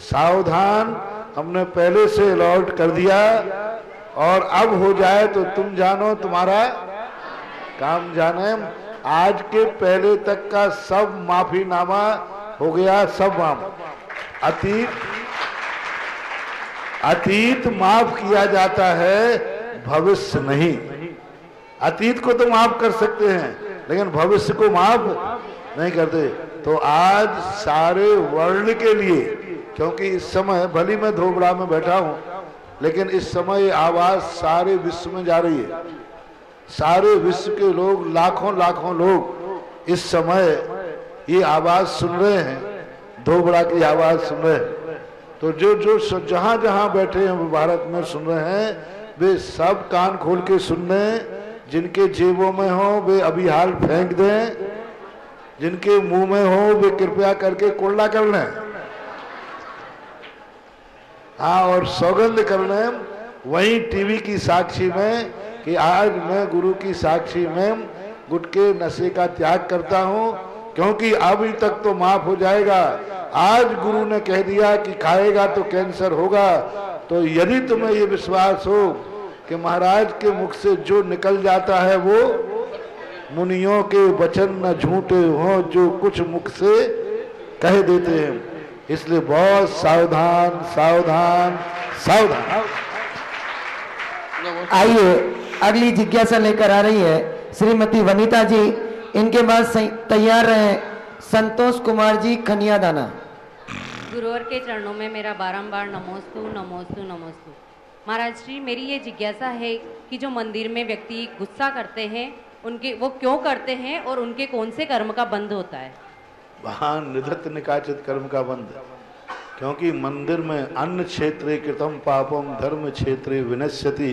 Speaker 3: सावधान, हमने पहले से अलर्ट कर दिया, और अब हो जाए तो तुम जानो, तुम्हारा काम जाने। आज के पहले तक का सब माफीनामा हो गया, सब माफ। अतीत माफ किया जाता है, भविष्य नहीं। अतीत को तो माफ कर सकते हैं लेकिन भविष्य को माफ नहीं करते। तो आज सारे वर्ल्ड के लिए, क्योंकि इस समय भली मैं धोबड़ा में बैठा हूं, लेकिन इस समय आवाज सारे विश्व में जा रही है। सारे विश्व के लोग, लाखों लोग इस समय ये आवाज सुन रहे हैं, धोबड़ा की आवाज सुन रहे हैं। तो जो जहां जहां बैठे हैं वो भारत में सुन रहे हैं, वे सब कान खोल के सुन लें। जिनके जेबों में हो वे अभी हाल फेंक दें, जिनके मुंह में हो वे कृपया करके कुल्ला कर लें। हाँ, और सौगंध करने वही टीवी की साक्षी में कि आज मैं गुरु की साक्षी में गुटखे नशे का त्याग करता हूँ, क्योंकि अभी तक तो माफ हो जाएगा। आज गुरु ने कह दिया कि खाएगा तो कैंसर होगा। तो यदि तुम्हें ये विश्वास हो कि महाराज के मुख से जो निकल जाता है वो मुनियों के वचन न झूठे हों, जो कुछ मुख से कह देते हैं, इसलिए बहुत सावधान सावधान सावधान।
Speaker 4: आइए अगली जिज्ञासा लेकर आ रही है श्रीमती वनीता जी। इनके बाद तैयार रहे संतोष कुमार जी खनिया दाना।
Speaker 7: गुरुवर के चरणों में मेरा बारंबार नमोस्तु नमोस्तु नमोस्तु। महाराज श्री, मेरी ये जिज्ञासा है कि जो मंदिर में व्यक्ति गुस्सा करते हैं उनके वो क्यों करते हैं और उनके कौन से कर्म का बंध होता है?
Speaker 3: वहाँ निधत्त निकाचित कर्म का बंध, क्योंकि मंदिर में अन्न क्षेत्रे कृतम पापम धर्म क्षेत्रे विनश्यति,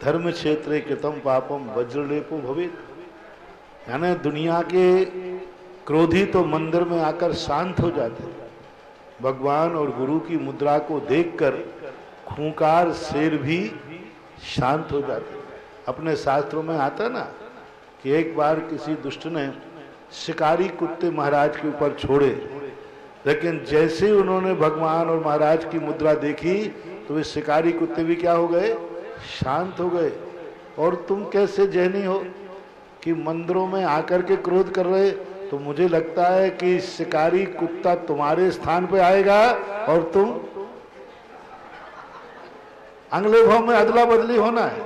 Speaker 3: धर्म क्षेत्रे कृतम पापम वज्रलेपो भवेत्। यानी दुनिया के क्रोधी तो मंदिर में आकर शांत हो जाते हैं। भगवान और गुरु की मुद्रा को देखकर खूंखार शेर भी शांत हो जाते। अपने शास्त्रों में आता ना कि एक बार किसी दुष्ट ने शिकारी कुत्ते महाराज के ऊपर छोड़े, लेकिन जैसे ही उन्होंने भगवान और महाराज की मुद्रा देखी तो वे शिकारी कुत्ते भी क्या हो गए? शांत हो गए। और तुम कैसे जहनी हो कि मंदिरों में आकर के क्रोध कर रहे? तो मुझे लगता है कि शिकारी कुत्ता तुम्हारे स्थान पे आएगा और तुम अगले भाव में अदला बदली होना है।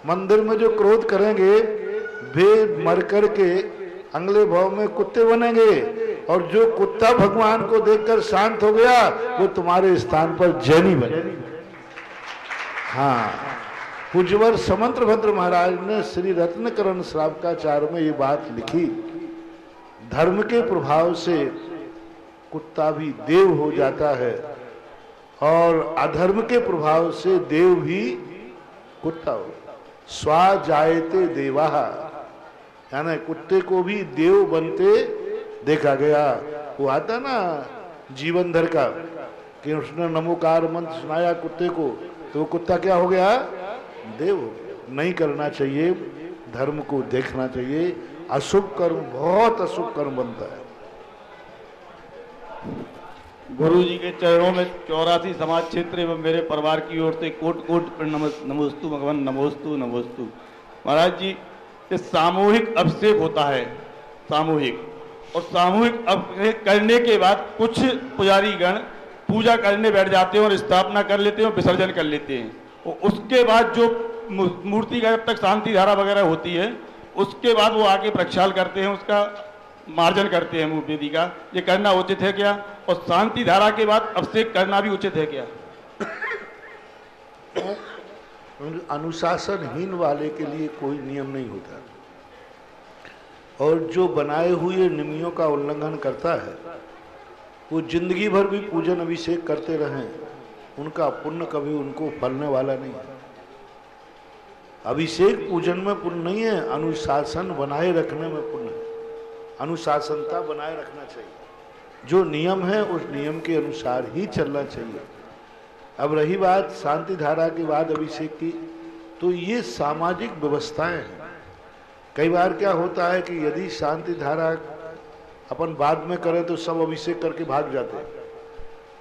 Speaker 3: मंदिर में जो क्रोध करेंगे वे मर करके अगले भाव में कुत्ते बनेंगे, और जो कुत्ता भगवान को देखकर शांत हो गया वो तुम्हारे स्थान पर जैनी बने। हाँ, पूज्यवर समंत्र भद्र महाराज ने श्री रत्नकरण श्रावकाचार्य में ये बात लिखी, धर्म के प्रभाव से कुत्ता भी देव हो जाता है और अधर्म के प्रभाव से देव भी कुत्ता हो। स्वा जायते देवाः, यानी कुत्ते को भी देव बनते देखा गया। वो आता ना जीवन धर का कि उसने नमोकार मंत्र सुनाया कुत्ते को, तो कुत्ता क्या हो गया? देव हो गया। नहीं करना चाहिए, धर्म को देखना चाहिए। अशुभ कर्म बहुत अशुभ कर्म बनता है।
Speaker 8: गुरु जी के चरणों में 84 समाज क्षेत्र एवं मेरे परिवार की ओर से कोट कोट नमोस्तु भगवान, नमोस्तु नमोस्तु। महाराज जी, ये सामूहिक अभिषेक होता है, सामूहिक, और सामूहिक अभिषेक करने के बाद कुछ पुजारी गण पूजा करने बैठ जाते हैं और स्थापना कर लेते हैं और विसर्जन कर लेते हैं। और उसके बाद जो मूर्ति का जब तक शांति धारा वगैरह होती है उसके बाद वो आके प्रक्षाल करते हैं, उसका मार्जन करते हैं मूर्ति का। ये करना उचित है क्या? और शांति धारा के बाद अभिषेक करना भी उचित है क्या?
Speaker 3: अनुशासनहीन वाले के लिए कोई नियम नहीं होता, और जो बनाए हुए नियमों का उल्लंघन करता है वो जिंदगी भर भी पूजन अभिषेक करते रहें, उनका पुण्य कभी उनको फलने वाला नहीं है। अभिषेक पूजन में पुण्य नहीं है, अनुशासन बनाए रखने में पुण्य है। अनुशासनता बनाए रखना चाहिए, जो नियम है उस नियम के अनुसार ही चलना चाहिए। अब रही बात शांति धारा के बाद अभिषेक की, तो ये सामाजिक व्यवस्थाएं हैं। कई बार क्या होता है कि यदि शांति धारा अपन बाद में करें तो सब अभिषेक करके भाग जाते हैं,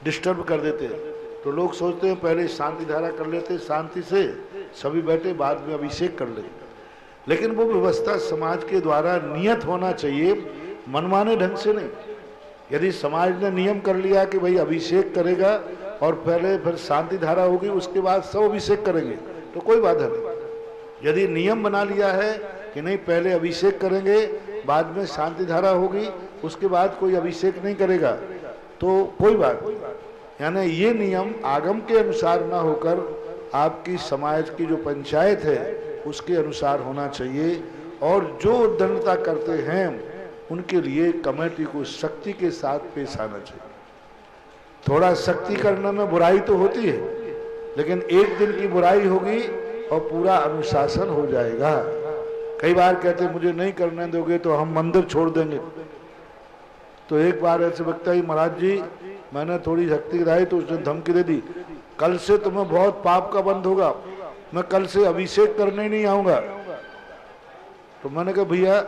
Speaker 3: डिस्टर्ब कर देते हैं। तो लोग सोचते हैं पहले शांति धारा कर लेते, शांति से सभी बैठे, बाद में अभिषेक कर लेते। लेकिन वो व्यवस्था समाज के द्वारा नियत होना चाहिए, मनमाने ढंग से नहीं। यदि समाज ने नियम कर लिया कि भाई अभिषेक करेगा और पहले फिर शांति धारा होगी, उसके बाद सब अभिषेक करेंगे, तो कोई बाधा नहीं। यदि नियम बना लिया है कि नहीं पहले अभिषेक करेंगे, बाद में शांति धारा होगी, उसके बाद कोई अभिषेक नहीं करेगा, तो कोई बात नहीं। यानी ये नियम आगम के अनुसार ना होकर आपकी समाज की जो पंचायत है उसके अनुसार होना चाहिए। और जो उद्दंडता करते हैं उनके लिए कमेटी को सख्ती के साथ पेश आना चाहिए। थोड़ा सख्ती करने में बुराई तो होती है, लेकिन एक दिन की बुराई होगी और पूरा अनुशासन हो जाएगा। कई बार कहते मुझे नहीं करने दोगे तो हम मंदिर छोड़ देंगे। तो एक बार ऐसे वक्ता ही महाराज जी मैंने थोड़ी शक्ति गिराई तो उसने धमकी दे दी कल से तुम्हें बहुत पाप का बंध होगा, मैं कल से अभिषेक करने ही नहीं आऊंगा। तो मैंने कहा भैया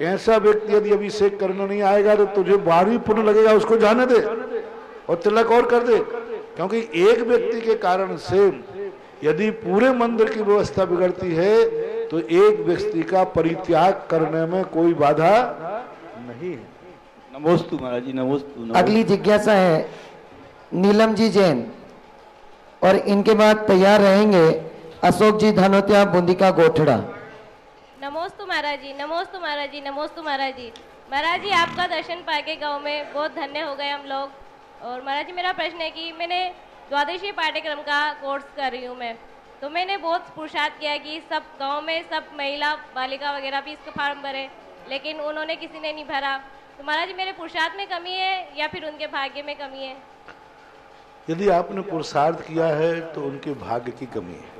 Speaker 3: ऐसा व्यक्ति यदि अभिषेक करने नहीं आएगा तो तुझे भारी पुण्य लगेगा, उसको जाने दे और तिलक और कर दे। क्योंकि एक व्यक्ति के कारण से यदि पूरे मंदिर की व्यवस्था बिगड़ती है तो एक व्यक्ति का परित्याग करने में कोई बाधा नहीं है।
Speaker 8: नमोस्तु महाराज जी, नमोस्तु।
Speaker 4: अगली जिज्ञासा है नीलम जी जैन और इनके बाद तैयार रहेंगे अशोक जी धानोतिया बूंदी का गोठड़ा।
Speaker 9: नमोस्तु महाराज जी, नमोस्तु महाराज जी, नमोस्तु महाराज जी। महाराज जी आपका दर्शन पाके गांव में बहुत धन्य हो गए हम लोग। और महाराज जी मेरा प्रश्न है कि मैंने द्वादशी पाठ्यक्रम का कोर्स कर रही हूँ मैं, तो मैंने बहुत पुरुषार्थ किया कि सब गांव में सब महिला बालिका वगैरह भी इसका फॉर्म भरे, लेकिन उन्होंने किसी ने नहीं भरा। तो महाराज जी मेरे पुरुषार्थ में कमी है या फिर उनके भाग्य में कमी है?
Speaker 3: यदि आपने पुरुषार्थ किया है तो उनके भाग्य की कमी है।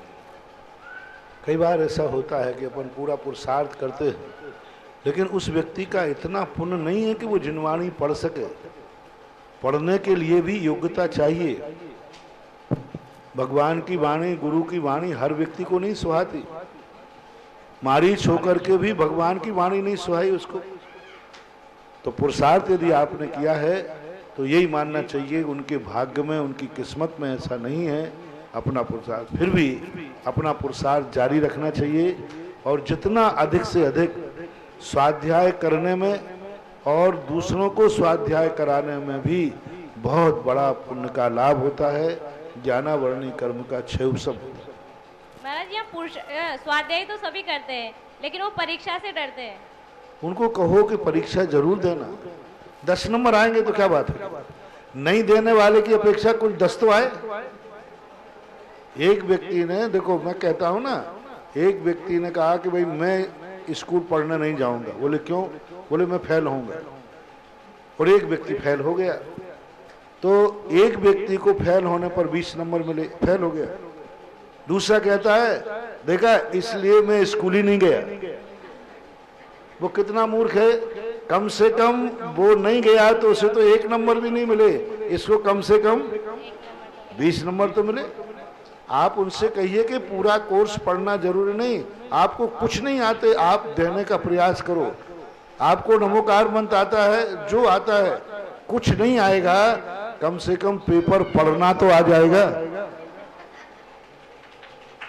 Speaker 3: कई बार ऐसा होता है कि अपन पूरा पुरुषार्थ करते हैं लेकिन उस व्यक्ति का इतना पुण्य नहीं है कि वो जिनवाणी पढ़ सके। पढ़ने के लिए भी योग्यता चाहिए। भगवान की वाणी, गुरु की वाणी हर व्यक्ति को नहीं सुहाती। मारीच होकर के भी भगवान की वाणी नहीं सुहाई उसको। तो पुरुषार्थ यदि आपने किया है तो यही मानना चाहिए उनके भाग्य में, उनकी किस्मत में ऐसा नहीं है। अपना पुरुषार्थ, फिर भी अपना पुरुषार्थ जारी रखना चाहिए और जितना अधिक से अधिक स्वाध्याय करने में और दूसरों को स्वाध्याय कराने में भी बहुत बड़ा पुण्य का लाभ होता है। ज्ञानावरणी कर्म का क्षय सब होता है।
Speaker 9: महाराज यहाँ स्वाध्याय तो सभी करते हैं लेकिन वो परीक्षा से डरते हैं।
Speaker 3: उनको कहो कि परीक्षा जरूर देना, 10 नंबर आएंगे तो क्या बात है। नहीं देने वाले की अपेक्षा कुछ 10 तो आए। एक व्यक्ति ने, देखो मैं कहता हूं ना, एक व्यक्ति ने कहा कि भाई मैं स्कूल पढ़ने नहीं जाऊंगा। बोले क्यों? बोले मैं फेल होऊंगा। और एक व्यक्ति फेल हो गया। तो एक व्यक्ति को फेल होने पर 20 नंबर मिले, फेल हो गया। दूसरा कहता है देखा इसलिए मैं स्कूल ही नहीं गया। वो कितना मूर्ख है। कम से कम वो नहीं गया तो उसे तो 1 नंबर भी नहीं मिले, इसको कम से कम 20 नंबर तो मिले। आप उनसे कहिए कि पूरा कोर्स पढ़ना जरूरी नहीं, आपको कुछ नहीं आते आप देने का प्रयास करो। आपको नमोकार मंत्र आता है, जो आता है, कुछ नहीं आएगा कम से कम पेपर पढ़ना तो आ जाएगा।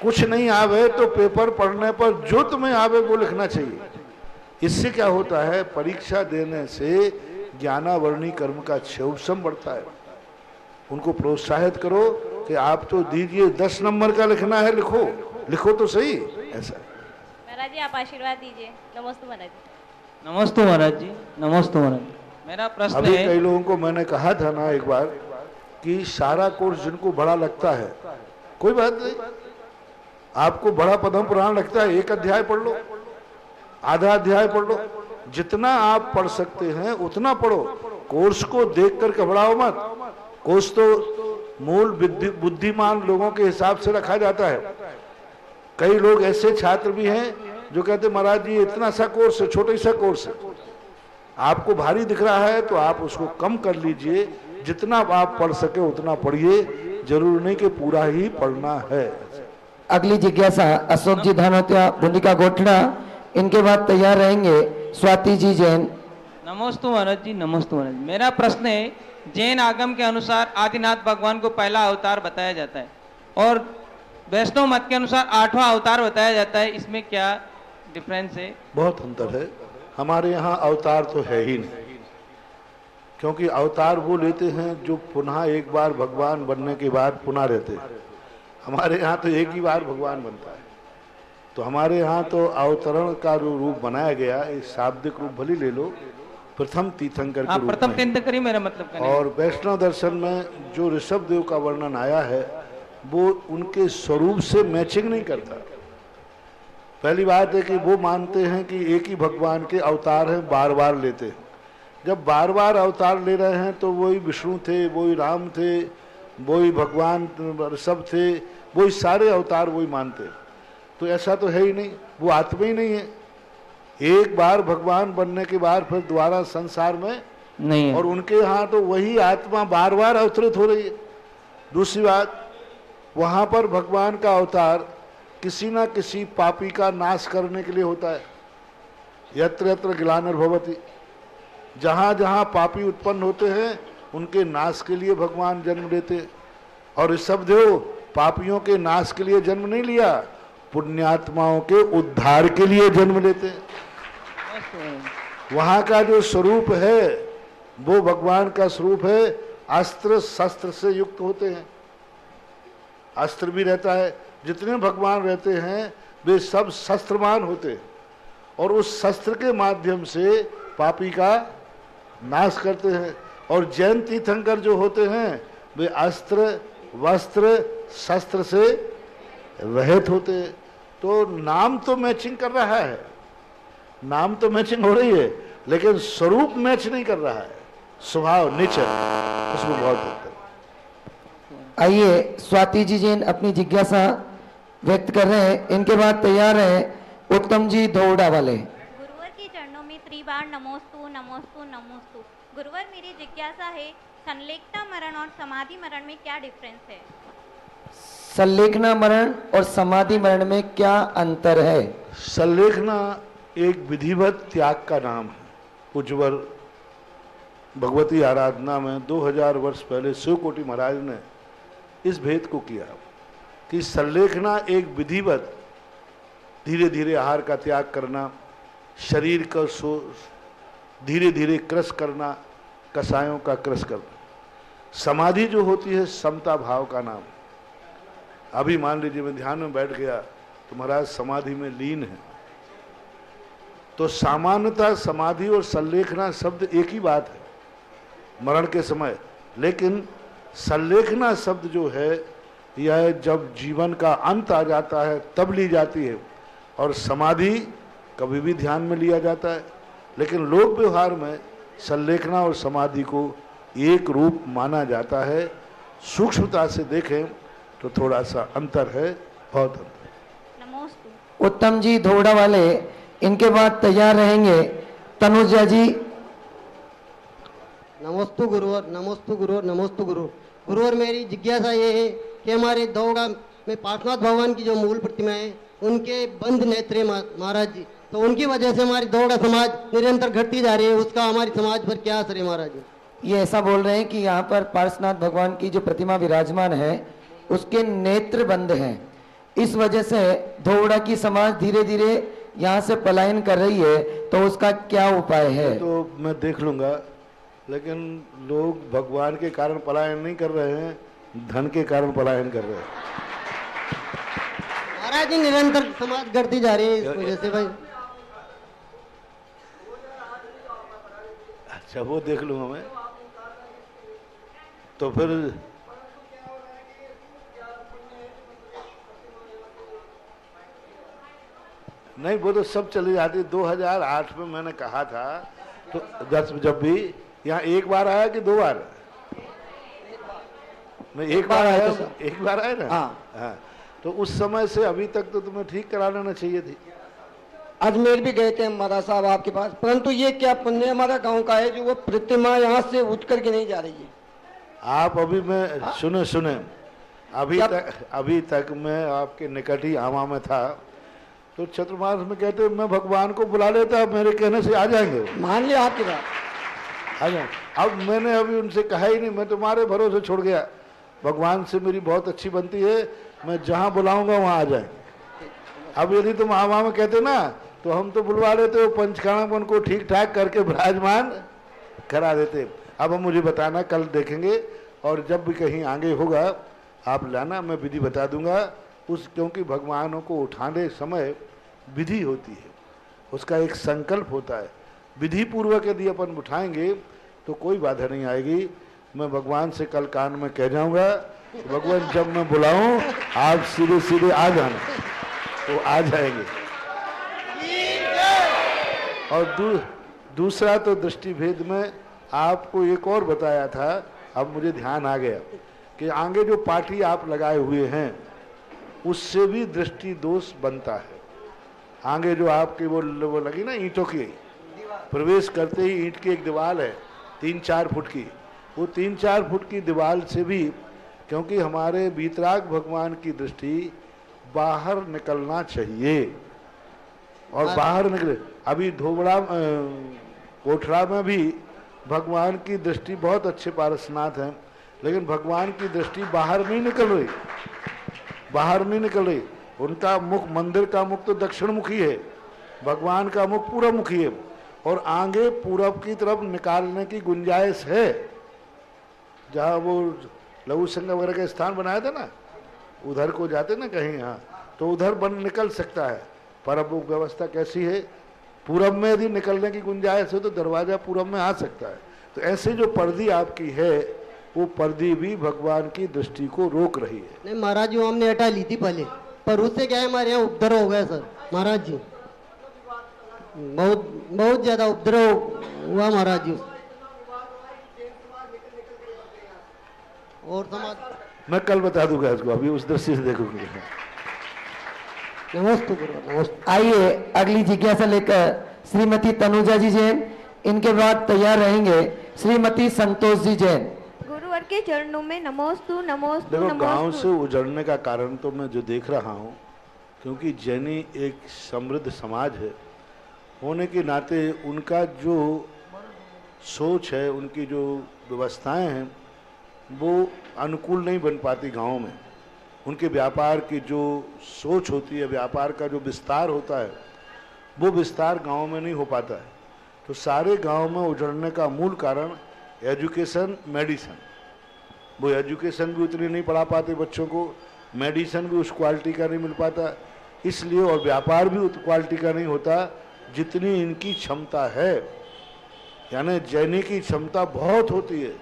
Speaker 3: कुछ नहीं आवे तो पेपर पढ़ने पर जो तुम्हें आवे वो लिखना चाहिए। इससे क्या होता है, परीक्षा देने से ज्ञानावरणी कर्म का क्षयोपशम बढ़ता है। उनको प्रोत्साहित करो कि आप तो दीजिए, 10 नंबर का लिखना है, लिखो, लिखो तो सही। ऐसा
Speaker 9: महाराज जी आप आशीर्वाद दीजिए। नमस्ते महाराज जी।
Speaker 2: नमस्ते महाराज जी, नमस्ते महाराज। मेरा प्रश्न
Speaker 3: अभी
Speaker 2: है,
Speaker 3: कई लोगों को मैंने कहा था ना एक बार कि सारा कोर्स जिनको बड़ा लगता है, कोई बात नहीं, आपको बड़ा पद्म पुराण लगता है, 1 अध्याय पढ़ लो, आधा अध्याय पढ़ लो, जितना आप पढ़ सकते हैं उतना पढ़ो। कोर्स को देख कर घबराओ मत। कोर्स तो मूल बुद्धिमान लोगों के हिसाब से रखा जाता है। कई लोग ऐसे छात्र भी हैं जो कहते महाराज जी इतना सा कोर्स है, छोटा सा कोर्स है, आपको भारी दिख रहा है तो आप उसको कम कर लीजिए। जितना आप पढ़ सके उतना पढ़िए, जरूर नहीं कि पूरा ही पढ़ना है।
Speaker 4: अगली जिज्ञासा अशोक जी धानोतिया बूंदी का गोठड़ा, इनके बाद तैयार रहेंगे स्वाति जी जैन।
Speaker 2: नमस्ते महाराज जी, नमस्ते महाराज। मेरा प्रश्न है, जैन आगम के अनुसार आदिनाथ भगवान को पहला अवतार बताया जाता है और वैष्णव मत के अनुसार 8वां अवतार बताया जाता है, इसमें क्या डिफरेंस है? बहुत
Speaker 3: अंतर है। हमारे यहाँ अवतार तो है ही नहीं, क्योंकि अवतार वो लेते हैं जो पुनः एक बार भगवान बनने के बाद पुनः रहते हैं। हमारे यहाँ तो एक ही बार भगवान बनता है। तो हमारे यहाँ तो अवतरण का जो रूप बनाया गया, इस शाब्दिक रूप भली ले लो, प्रथम तीर्थंकर के रूप में।
Speaker 2: प्रथम तीर्थंकर ही मेरा मतलब।
Speaker 3: और वैष्णव दर्शन में जो ऋषभ देव का वर्णन आया है वो उनके स्वरूप से मैचिंग नहीं करता। पहली बात है कि वो मानते हैं कि एक ही भगवान के अवतार हैं, बार बार लेते हैं। जब बार बार अवतार ले रहे हैं तो वही विष्णु थे, वही राम थे, वही भगवान ऋषभ थे, वही सारे अवतार वही मानते। तो ऐसा तो है ही नहीं, वो आत्मा ही नहीं है। एक बार भगवान बनने के बाद फिर दोबारा संसार में नहीं है। और उनके यहाँ तो वही आत्मा बार बार अवतरित हो रही है। दूसरी बात, वहाँ पर भगवान का अवतार किसी न किसी पापी का नाश करने के लिए होता है। यत्र यत्र ग्लानिर्भवति, जहाँ जहाँ पापी उत्पन्न होते हैं उनके नाश के लिए भगवान जन्म लेते हैं। और ऋषभदेव पापियों के नाश के लिए जन्म नहीं लिया, पुण्यात्माओं के उद्धार के लिए जन्म लेते हैं। वहाँ का जो स्वरूप है वो भगवान का स्वरूप है, अस्त्र शस्त्र से युक्त होते हैं। अस्त्र भी रहता है, जितने भगवान रहते हैं वे सब शस्त्रवान होते हैं और उस शस्त्र के माध्यम से पापी का नाश करते हैं। और जैन तीर्थंकर जो होते हैं वे अस्त्र वस्त्र शस्त्र से रहित होते हैं। तो नाम तो मैचिंग कर रहा है, नाम तो मैचिंग हो रही है, लेकिन स्वरूप मैच नहीं कर रहा है, स्वभाव नेचर उसमें बहुत होता है।
Speaker 4: आइए स्वाति जी जैन अपनी जिज्ञासा व्यक्त कर रहे हैं, इनके बाद तैयार हैं उत्तम जी धोड़ा वाले।
Speaker 10: गुरुवर के चरणों में त्रिबार नमोस्तु नमोस्तु नमोस्तु। गुरुवर मेरी जिज्ञासा है, संलेखना मरण और समाधि मरण में क्या डिफरेंस है?
Speaker 4: संलेखना मरण और समाधि मरण में क्या अंतर है?
Speaker 3: संलेखना एक विधिवत त्याग का नाम है। उज्ज्वल भगवती आराधना में 2000 वर्ष पहले शिवकोटि महाराज ने इस भेद को किया कि संलेखना एक विधिवत धीरे धीरे आहार का त्याग करना, शरीर का धीरे धीरे क्रश करना, कसायों का क्रश करना। समाधि जो होती है समता भाव का नाम। अभी मान लीजिए मैं ध्यान में बैठ गया तो महाराज समाधि में लीन है, तो सामान्यतः समाधि और संलेखना शब्द एक ही बात है मरण के समय। लेकिन संलेखना शब्द जो है यह जब जीवन का अंत आ जाता है तब ली जाती है, और समाधि कभी भी ध्यान में लिया जाता है। लेकिन लोक व्यवहार में संलेखना और समाधि को एक रूप माना जाता है। सूक्ष्मता से देखें तो थोड़ा सा अंतर है, बहुत अंतर।
Speaker 10: नमोस्तु।
Speaker 4: उत्तम जी धोड़ा वाले, इनके बाद तैयार रहेंगे तनुजा जी।
Speaker 11: नमोस्तु गुरुवर, नमोस्तु गुरुवर, नमोस्तु गुरु। गुरुवर मेरी जिज्ञासा ये है कि हमारे दौड़ा में पार्श्वनाथ भगवान की जो मूल प्रतिमा है उनके बंद नेत्र महाराज जी, तो उनकी वजह से हमारी दौड़ा समाज निरंतर घटती जा रही है, उसका हमारी समाज पर क्या असर है महाराज जी?
Speaker 4: ये ऐसा बोल रहे हैं कि यहाँ पर पार्श्वनाथ भगवान की जो प्रतिमा विराजमान है उसके नेत्र बंद हैं, इस वजह से धोड़ा की समाज धीरे धीरे यहाँ से पलायन कर रही है, तो उसका क्या उपाय है?
Speaker 3: तो मैं देख लूंगा, लेकिन लोग भगवान के कारण पलायन नहीं कर रहे हैं, धन के कारण पलायन कर रहे हैं।
Speaker 11: महाराज जी निरंतर समाज घटती जा रही है इस वजह से भाई।
Speaker 3: अच्छा वो देख लूंगा मैं, तो फिर नहीं वो तो सब चली जाती। 2008 में मैंने कहा था तो 10 जब भी यहाँ एक बार आया कि 2 बार? नहीं एक बार आया, एक बार आया ना। हाँ तो उस समय से अभी तक तो तुम्हें ठीक करा लेना चाहिए थी।
Speaker 11: अजमेर भी गए थे महाराज साहब आपके पास, परंतु ये क्या पुण्य हमारा गांव का है जो वो प्रतिमा यहाँ से उठ करके नहीं जा रही है?
Speaker 3: आप अभी मैं सुने अभी तक मैं आपके निकट ही आमा में था, तो चतुर्मास में कहते मैं भगवान को बुला लेता, मेरे कहने से आ जाएंगे।
Speaker 11: मान लिया आपकी बात,
Speaker 3: आ जाओ। अब मैंने अभी उनसे कहा ही नहीं, मैं तुम्हारे भरोसे छोड़ गया। भगवान से मेरी बहुत अच्छी बनती है, मैं जहाँ बुलाऊंगा वहाँ आ जाएंगे। अब यदि तुम आमा में कहते ना तो हम तो बुलवा लेते हो, पंचकाणापन को ठीक ठाक करके विराजमान करा देते। अब हम मुझे बताना, कल देखेंगे, और जब भी कहीं आगे होगा आप लाना, मैं विधि बता दूंगा उस, क्योंकि भगवानों को उठाने समय विधि होती है, उसका एक संकल्प होता है। विधि पूर्वक यदि अपन उठाएंगे तो कोई बाधा नहीं आएगी। मैं भगवान से कल कान में कह जाऊंगा, भगवान जब मैं बुलाऊं आप सीधे सीधे आ जाना, तो आ जाएंगे। और दूसरा तो दृष्टि भेद में आपको एक और बताया था, अब मुझे ध्यान आ गया कि आगे जो पार्टी आप लगाए हुए हैं उससे भी दृष्टि दोष बनता है। आगे जो आपकी वो लगी ना ईंटों की, प्रवेश करते ही ईंट की एक दीवार है 3-4 फुट की, वो 3-4 फुट की दीवार से भी क्योंकि हमारे वीतराग भगवान की दृष्टि बाहर निकलना चाहिए और बाहर निकले। अभी धोबड़ा कोठरा में भी भगवान की दृष्टि बहुत अच्छे पारसनाथ हैं, लेकिन भगवान की दृष्टि बाहर नहीं निकल रही, बाहर नहीं निकल रही। उनका मुख, मंदिर का मुख तो दक्षिण मुखी है, भगवान का मुख पूरब मुखी है और आगे पूरब की तरफ निकालने की गुंजाइश है। जहाँ वो लघु संघ वगैरह का स्थान बनाया था ना, उधर को जाते ना कहीं, यहाँ तो उधर बन निकल सकता है, पर अब वो व्यवस्था कैसी है, पूरब में यदि निकलने की गुंजाइश हो तो दरवाजा पूरब में आ सकता है। तो ऐसे जो पर्दी आपकी है वो पर्दी भी भगवान की दृष्टि को रोक रही है।
Speaker 11: नहीं महाराज जी, हमने हटा ली थी पहले, पर उससे क्या है हमारे यहाँ उपद्रव हो गया सर महाराज जी, बहुत बहुत ज्यादा उपद्रव हुआ महाराज जी। और समाज
Speaker 3: मैं कल बता दूंगा इसको, अभी उस दृष्टि से देखोगे।
Speaker 11: नमस्ते गुरु, नमस्ते।
Speaker 4: आइए अगली जिज्ञासा लेकर श्रीमती तनुजा जी जैन, इनके बाद तैयार रहेंगे श्रीमती संतोष जी जैन।
Speaker 10: गुरुवर के चरणों में नमोस्तु नमोस्तु।
Speaker 3: देखो गांव से उजड़ने का कारण तो मैं जो देख रहा हूँ, क्योंकि जैनी एक समृद्ध समाज है होने के नाते उनका जो सोच है, उनकी जो व्यवस्थाएं हैं वो अनुकूल नहीं बन पाती गाँव में। उनके व्यापार की जो सोच होती है, व्यापार का जो विस्तार होता है, वो विस्तार गांव में नहीं हो पाता है। तो सारे गांव में उजड़ने का मूल कारण एजुकेशन, मेडिसिन। वो एजुकेशन भी उतनी नहीं पढ़ा पाते बच्चों को, मेडिसिन भी उस क्वालिटी का नहीं मिल पाता, इसलिए, और व्यापार भी उस क्वालिटी का नहीं होता जितनी इनकी क्षमता है। यानी जैनी की क्षमता बहुत होती है,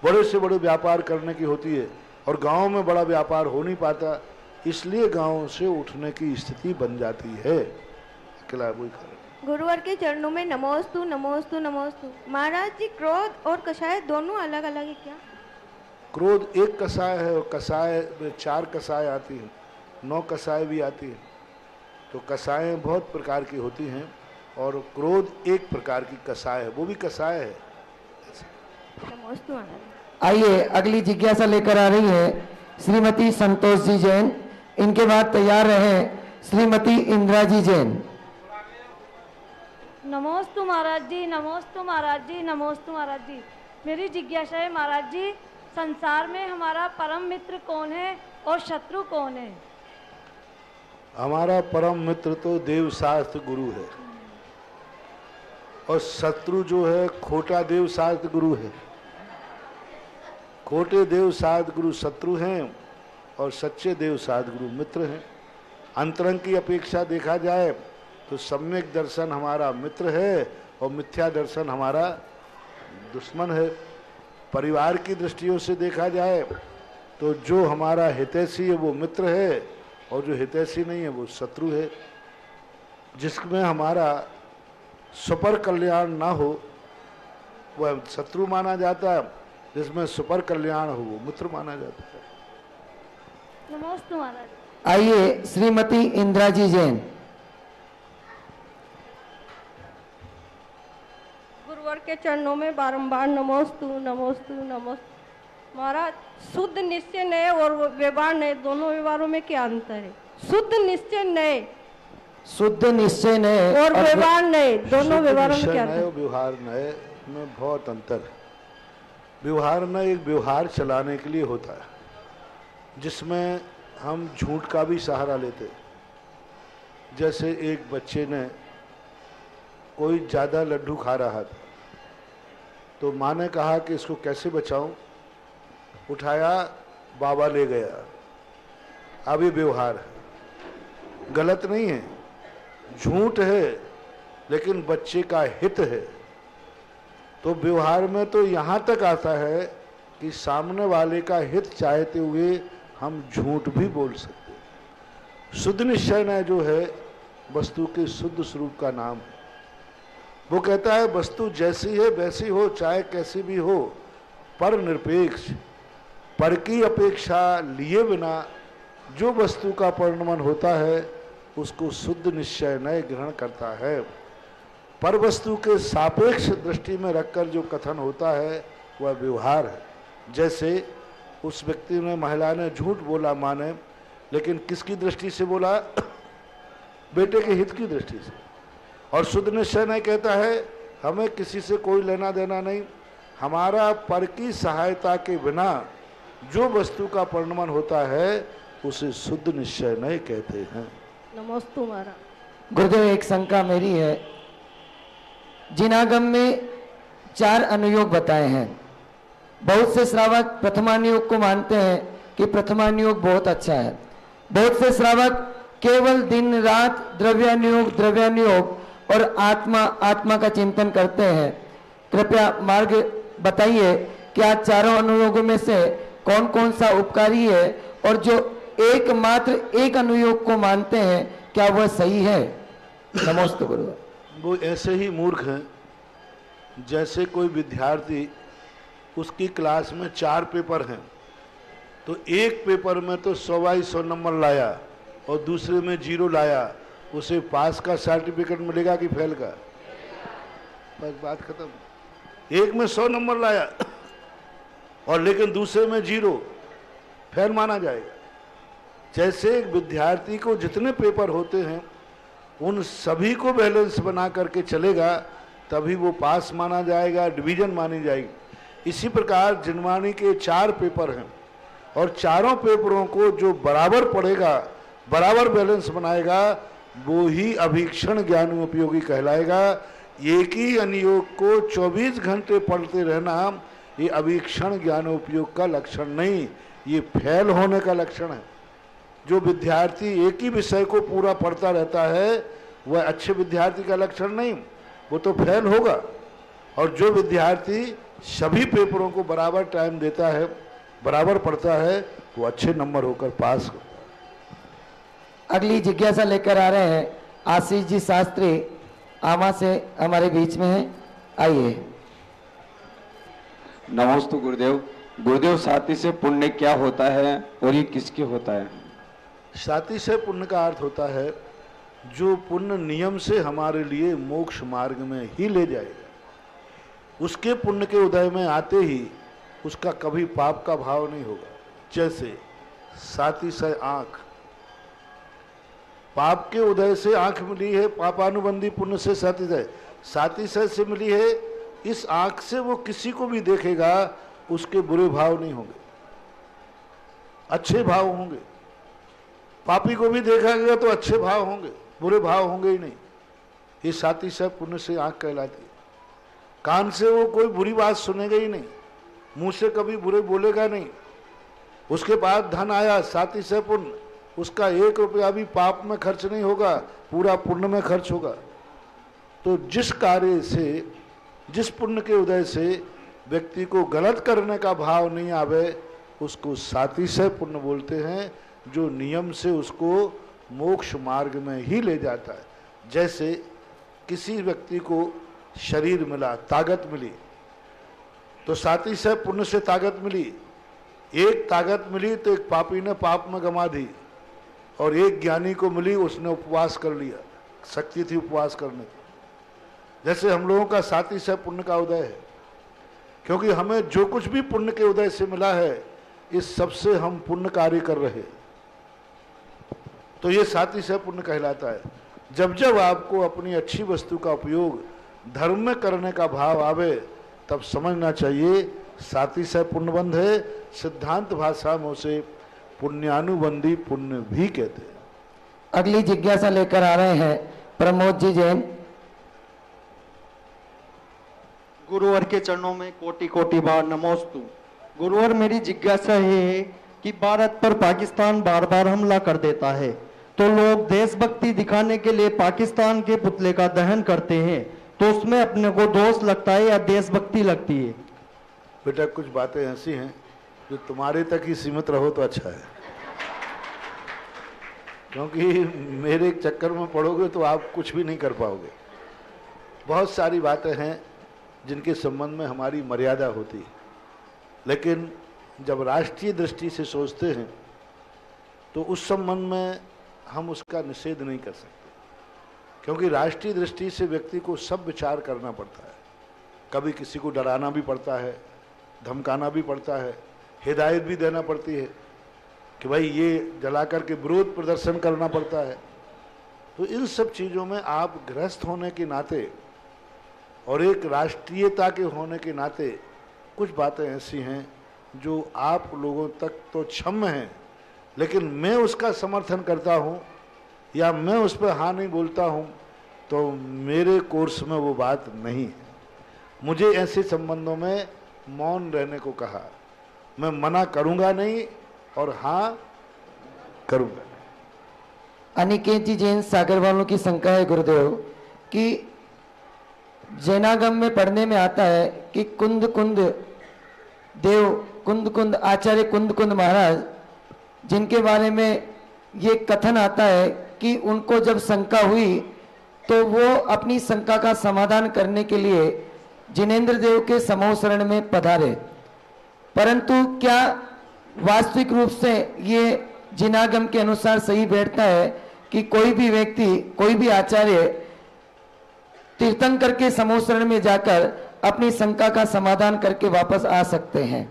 Speaker 3: बड़े से बड़े व्यापार करने की होती है, और गांव में बड़ा व्यापार हो नहीं पाता, इसलिए गांव से उठने की स्थिति बन जाती है। अकेला वही कारण।
Speaker 10: गुरुवर के चरणों में नमोस्तु नमोस्तु नमोस्तु। महाराज जी, क्रोध और कषाय दोनों अलग अलग है क्या?
Speaker 3: क्रोध एक कषाय है और कषाय में 4 कषाय आती हैं, 9 कषाय भी आती हैं। तो कषायें बहुत प्रकार की होती हैं और क्रोध एक प्रकार की कषाय है, वो भी कषाय है।
Speaker 10: नमोस्तु महाराज।
Speaker 4: आइए अगली जिज्ञासा लेकर आ रही है श्रीमती संतोष जी जैन, इनके बाद तैयार रहे श्रीमती इंदिरा जी जैन।
Speaker 12: नमोस्तु महाराज जी, नमोस्तु महाराज जी, नमोस्तु महाराज जी। मेरी जिज्ञासा है महाराज जी, संसार में हमारा परम मित्र कौन है और शत्रु कौन है?
Speaker 3: हमारा परम मित्र तो देव शास्त्र गुरु है और शत्रु जो है खोटा देव शास्त्र गुरु है। खोटे देव शास्त्र गुरु शत्रु हैं और सच्चे देव शास्त्र गुरु मित्र हैं। अंतरंग की अपेक्षा देखा जाए तो सम्यक दर्शन हमारा मित्र है और मिथ्या दर्शन हमारा दुश्मन है। परिवार की दृष्टियों से देखा जाए तो जो हमारा हितैषी है वो मित्र है और जो हितैषी नहीं है वो शत्रु है। जिसमें हमारा सुपर कल्याण ना हो वह शत्रु माना जाता है, जिसमें सुपर कल्याण हो वो मित्र माना जाता है।
Speaker 12: नमस्ते महाराज।
Speaker 4: आइए श्रीमती इंदिरा जी जैन।
Speaker 13: गुरुवर के चरणों में बारंबार नमोस्तु नमोस्तु नमोस्तु। महाराज, शुद्ध निश्चय नए और व्यवहार नए, दोनों व्यवहारों में क्या अंतर है? शुद्ध निश्चय नए,
Speaker 4: शुद्ध निश्चय नए
Speaker 13: और व्यवहार नए, दोनों व्यवहारों में क्या अंतर?
Speaker 3: व्यवहार नए में बहुत अंतर है। व्यवहार नए एक व्यवहार चलाने के लिए होता है जिसमें हम झूठ का भी सहारा लेते हैं। जैसे एक बच्चे ने कोई ज़्यादा लड्डू खा रहा था तो माँ ने कहा कि इसको कैसे बचाऊं, उठाया बाबा ले गया। अब ये व्यवहार है, गलत नहीं है, झूठ है लेकिन बच्चे का हित है। तो व्यवहार में तो यहाँ तक आता है कि सामने वाले का हित चाहते हुए हम झूठ भी बोल सकते हैं। शुद्ध निश्चय न जो है वस्तु के शुद्ध स्वरूप का नाम है। वो कहता है वस्तु जैसी है वैसी हो, चाहे कैसी भी हो, पर निरपेक्ष, पर की अपेक्षा लिए बिना जो वस्तु का परिणमन होता है उसको शुद्ध निश्चय नय ग्रहण करता है। पर वस्तु के सापेक्ष दृष्टि में रखकर जो कथन होता है वह व्यवहार है। जैसे उस व्यक्ति ने, महिला ने झूठ बोला माने, लेकिन किसकी दृष्टि से बोला? बेटे के हित की दृष्टि से। और शुद्ध निश्चय नहीं कहता है हमें किसी से कोई लेना देना नहीं, हमारा पर की सहायता के बिना जो वस्तु का परिणमन होता है उसे शुद्ध निश्चय नहीं कहते हैं।
Speaker 13: नमोस्तु महाराज।
Speaker 4: गुरुदेव, एक शंका मेरी है। जिनागम में 4 अनुयोग बताए हैं। बहुत से श्रावक प्रथमानुयोग को मानते हैं कि प्रथमानुयोग बहुत अच्छा है। बहुत से श्रावक केवल दिन रात द्रव्यानुयोग और आत्मा का चिंतन करते हैं। कृपया मार्ग बताइए, क्या चारों अनुयोगों में से कौन कौन सा उपकारी है, और जो एकमात्र एक अनुयोग को मानते हैं क्या वह सही है? नमस्ते गुरु।
Speaker 3: वो ऐसे ही मूर्ख हैं जैसे कोई विद्यार्थी, उसकी क्लास में 4 पेपर हैं, तो एक पेपर में तो 100/100 नंबर लाया और दूसरे में 0 लाया, उसे पास का सर्टिफिकेट मिलेगा कि फेल का? बस बात खत्म। एक में 100 नंबर लाया और लेकिन दूसरे में 0, फेल माना जाएगा। जैसे एक विद्यार्थी को जितने पेपर होते हैं उन सभी को बैलेंस बना करके चलेगा, तभी वो पास माना जाएगा, डिवीजन मानी जाएगी। इसी प्रकार जिनवाणी के 4 पेपर हैं और चारों पेपरों को जो बराबर पढ़ेगा, बराबर बैलेंस बनाएगा, वो ही अभीक्षण ज्ञान उपयोगी कहलाएगा। एक ही अनुयोग को 24 घंटे पढ़ते रहना ये अभीक्षण ज्ञान उपयोग का लक्षण नहीं, ये फेल होने का लक्षण है। जो विद्यार्थी एक ही विषय को पूरा पढ़ता रहता है वह अच्छे विद्यार्थी का लक्षण नहीं, वो तो फेल होगा। और जो विद्यार्थी सभी पेपरों को बराबर टाइम देता है, बराबर पढ़ता है, वो अच्छे नंबर होकर पास हो।
Speaker 4: अगली जिज्ञासा लेकर आ रहे हैं आशीष जी शास्त्री, आमा से हमारे बीच में हैं, आइए।
Speaker 14: नमस्ते गुरुदेव। गुरुदेव, साथी से पुण्य क्या होता है और ये किसके होता है?
Speaker 3: साथी से पुण्य का अर्थ होता है जो पुण्य नियम से हमारे लिए मोक्ष मार्ग में ही ले जाएगा। उसके पुण्य के उदय में आते ही उसका कभी पाप का भाव नहीं होगा। जैसे साथी से आँख, पाप के उदय से आँख मिली है, पापानुबंधी पुण्य से साथी से मिली है। इस आँख से वो किसी को भी देखेगा उसके बुरे भाव नहीं होंगे, अच्छे भाव होंगे। पापी को भी देखा गया तो अच्छे भाव होंगे, बुरे भाव होंगे ही नहीं। ये साथी से पुण्य से आँख कहलाती है। कान से वो कोई बुरी बात सुनेगा ही नहीं, मुंह से कभी बुरे बोलेगा नहीं। उसके बाद धन आया, साथी से पुण्य, उसका 1 रुपया भी पाप में खर्च नहीं होगा, पूरा पुण्य में खर्च होगा। तो जिस कार्य से, जिस पुण्य के उदय से व्यक्ति को गलत करने का भाव नहीं आवे, उसको साथी से पुण्य बोलते हैं, जो नियम से उसको मोक्ष मार्ग में ही ले जाता है। जैसे किसी व्यक्ति को शरीर मिला, ताकत मिली, तो साथी से पुण्य से ताकत मिली। एक ताकत मिली तो एक पापी ने पाप में गंवा दी, और एक ज्ञानी को मिली, उसने उपवास कर लिया, शक्ति थी उपवास करने की। जैसे हम लोगों का साथी से पुण्य का उदय है, क्योंकि हमें जो कुछ भी पुण्य के उदय से मिला है, इस सब से हम पुण्य कार्य कर रहे, तो ये साथी से पुण्य कहलाता है। जब जब आपको अपनी अच्छी वस्तु का उपयोग धर्म में करने का भाव आवे, तब समझना चाहिए साथी से पुण्यबंध है। सिद्धांत भाषा में उसे पुण्यानुबंधी पुण्य भी कहते हैं।
Speaker 4: अगली जिज्ञासा लेकर आ रहे हैं प्रमोद जी जैन।
Speaker 15: गुरुवर के चरणों में कोटि कोटि बार नमोस्तु। गुरुवर, मेरी जिज्ञासा है कि भारत पर पाकिस्तान बार बार हमला कर देता है, तो लोग देशभक्ति दिखाने के लिए पाकिस्तान के पुतले का दहन करते हैं, तो उसमें अपने को दोष लगता है या देशभक्ति लगती है?
Speaker 3: बेटा, कुछ बातें ऐसी हैं जो तुम्हारे तक ही सीमित रहो तो अच्छा है, क्योंकि मेरे चक्कर में पड़ोगे तो आप कुछ भी नहीं कर पाओगे। बहुत सारी बातें हैं जिनके संबंध में हमारी मर्यादा होती है, लेकिन जब राष्ट्रीय दृष्टि से सोचते हैं तो उस संबंध में हम उसका निषेध नहीं कर सकते, क्योंकि राष्ट्रीय दृष्टि से व्यक्ति को सब विचार करना पड़ता है। कभी किसी को डराना भी पड़ता है, धमकाना भी पड़ता है, हिदायत भी देना पड़ती है कि भाई ये जला करके विरोध प्रदर्शन करना पड़ता है। तो इन सब चीज़ों में आप गृहस्थ होने के नाते और एक राष्ट्रीयता के होने के नाते कुछ बातें ऐसी हैं जो आप लोगों तक तो क्षम्य हैं, लेकिन मैं उसका समर्थन करता हूँ या मैं उस पर हाँ नहीं बोलता हूँ तो मेरे कोर्स में वो बात नहीं है। मुझे ऐसे संबंधों में मौन रहने को कहा, मैं मना करूँगा नहीं और हाँ करूँगा।
Speaker 4: अनिकेत जी जैन सागर वालों की शंका है गुरुदेव कि जैनागम में पढ़ने में आता है कि कुंद कुंद देव कुंद आचार्य कुंद महाराज, जिनके बारे में ये कथन आता है कि उनको जब शंका हुई तो वो अपनी शंका का समाधान करने के लिए जिनेंद्र देव के समूह शरण में पधारे, परंतु क्या वास्तविक रूप से ये जिनागम के अनुसार सही बैठता है कि कोई भी व्यक्ति, कोई भी आचार्य तीर्थंकर के समूह शरण में जाकर अपनी शंका का समाधान करके वापस आ सकते हैं?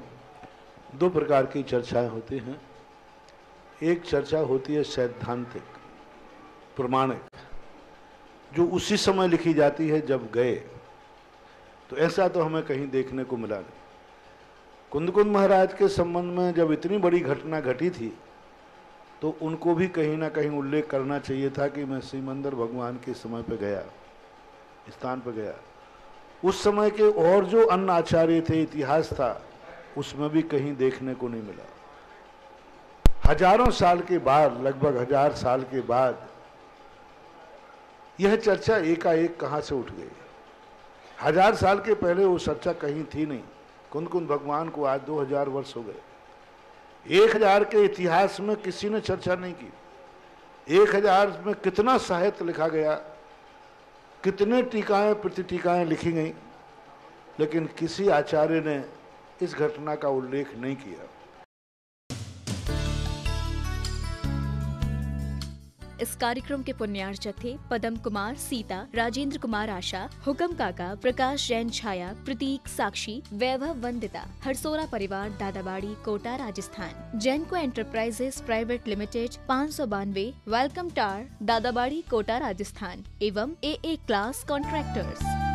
Speaker 3: दो प्रकार की चर्चाएं होती हैं। एक चर्चा होती है सैद्धांतिक प्रमाणिक, जो उसी समय लिखी जाती है जब गए, तो ऐसा तो हमें कहीं देखने को मिला नहीं। कुंद महाराज के संबंध में जब इतनी बड़ी घटना घटी थी तो उनको भी कहीं ना कहीं उल्लेख करना चाहिए था कि मैं श्रीमंदिर भगवान के समय पे गया, स्थान पर गया। उस समय के और जो अन्य आचार्य थे, इतिहास था, उसमें भी कहीं देखने को नहीं मिला। हजारों साल के बाद, लगभग 1000 साल के बाद यह चर्चा एकाएक कहाँ से उठ गई? 1000 साल के पहले वो चर्चा कहीं थी नहीं। कुंद भगवान को आज 2000 वर्ष हो गए। 1000 के इतिहास में किसी ने चर्चा नहीं की। 1000 में कितना साहित्य लिखा गया, कितने टीकाएं प्रतिटीकाएं लिखी गई, लेकिन किसी आचार्य ने इस घटना का उल्लेख नहीं किया।
Speaker 1: इस कार्यक्रम के पुण्यार्चक थे पदम कुमार सीता, राजेंद्र कुमार आशा, हुकम काका, प्रकाश जैन छाया, प्रतीक साक्षी, वैभव वंदिता, हरसोरा परिवार, Dadabari, Kota, Rajasthan. Jainco enterprises private limited 592, welcome tower, Dadabari, Kota, Rajasthan एवं AA क्लास कॉन्ट्रैक्टर्स।